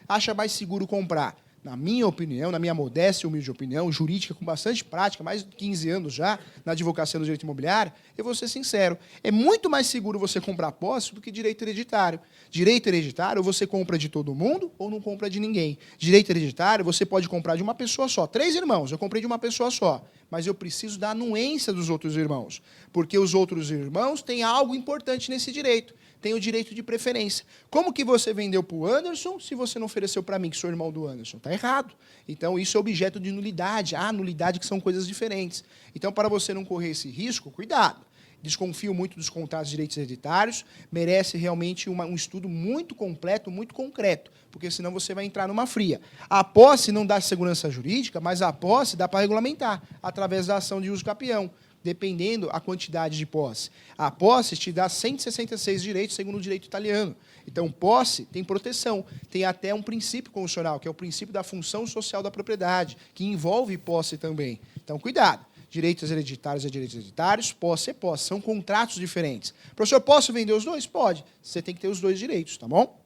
acha mais seguro comprar? Na minha opinião, na minha modesta e humilde opinião, jurídica com bastante prática, mais de 15 anos já na advocacia no direito imobiliário, eu vou ser sincero, é muito mais seguro você comprar posse do que direito hereditário. Direito hereditário, você compra de todo mundo ou não compra de ninguém. Direito hereditário, você pode comprar de uma pessoa só. 3 irmãos, eu comprei de uma pessoa só, mas eu preciso da anuência dos outros irmãos, porque os outros irmãos têm algo importante nesse direito. Tem o direito de preferência. Como que você vendeu para o Anderson se você não ofereceu para mim, que sou irmão do Anderson? Está errado. Então, isso é objeto de nulidade. Há nulidade, que são coisas diferentes. Então, para você não correr esse risco, cuidado. Desconfio muito dos contratos de direitos hereditários. Merece realmente um estudo muito completo, muito concreto, porque senão você vai entrar numa fria. A posse não dá segurança jurídica, mas a posse dá para regulamentar, através da ação de uso capião, dependendo a quantidade de posse. A posse te dá 166 direitos, segundo o direito italiano. Então, posse tem proteção. Tem até um princípio constitucional, que é o princípio da função social da propriedade, que envolve posse também. Então, cuidado. Direitos hereditários é direitos hereditários, posse é posse. São contratos diferentes. Professor, posso vender os dois? Pode. Você tem que ter os 2 direitos, tá bom?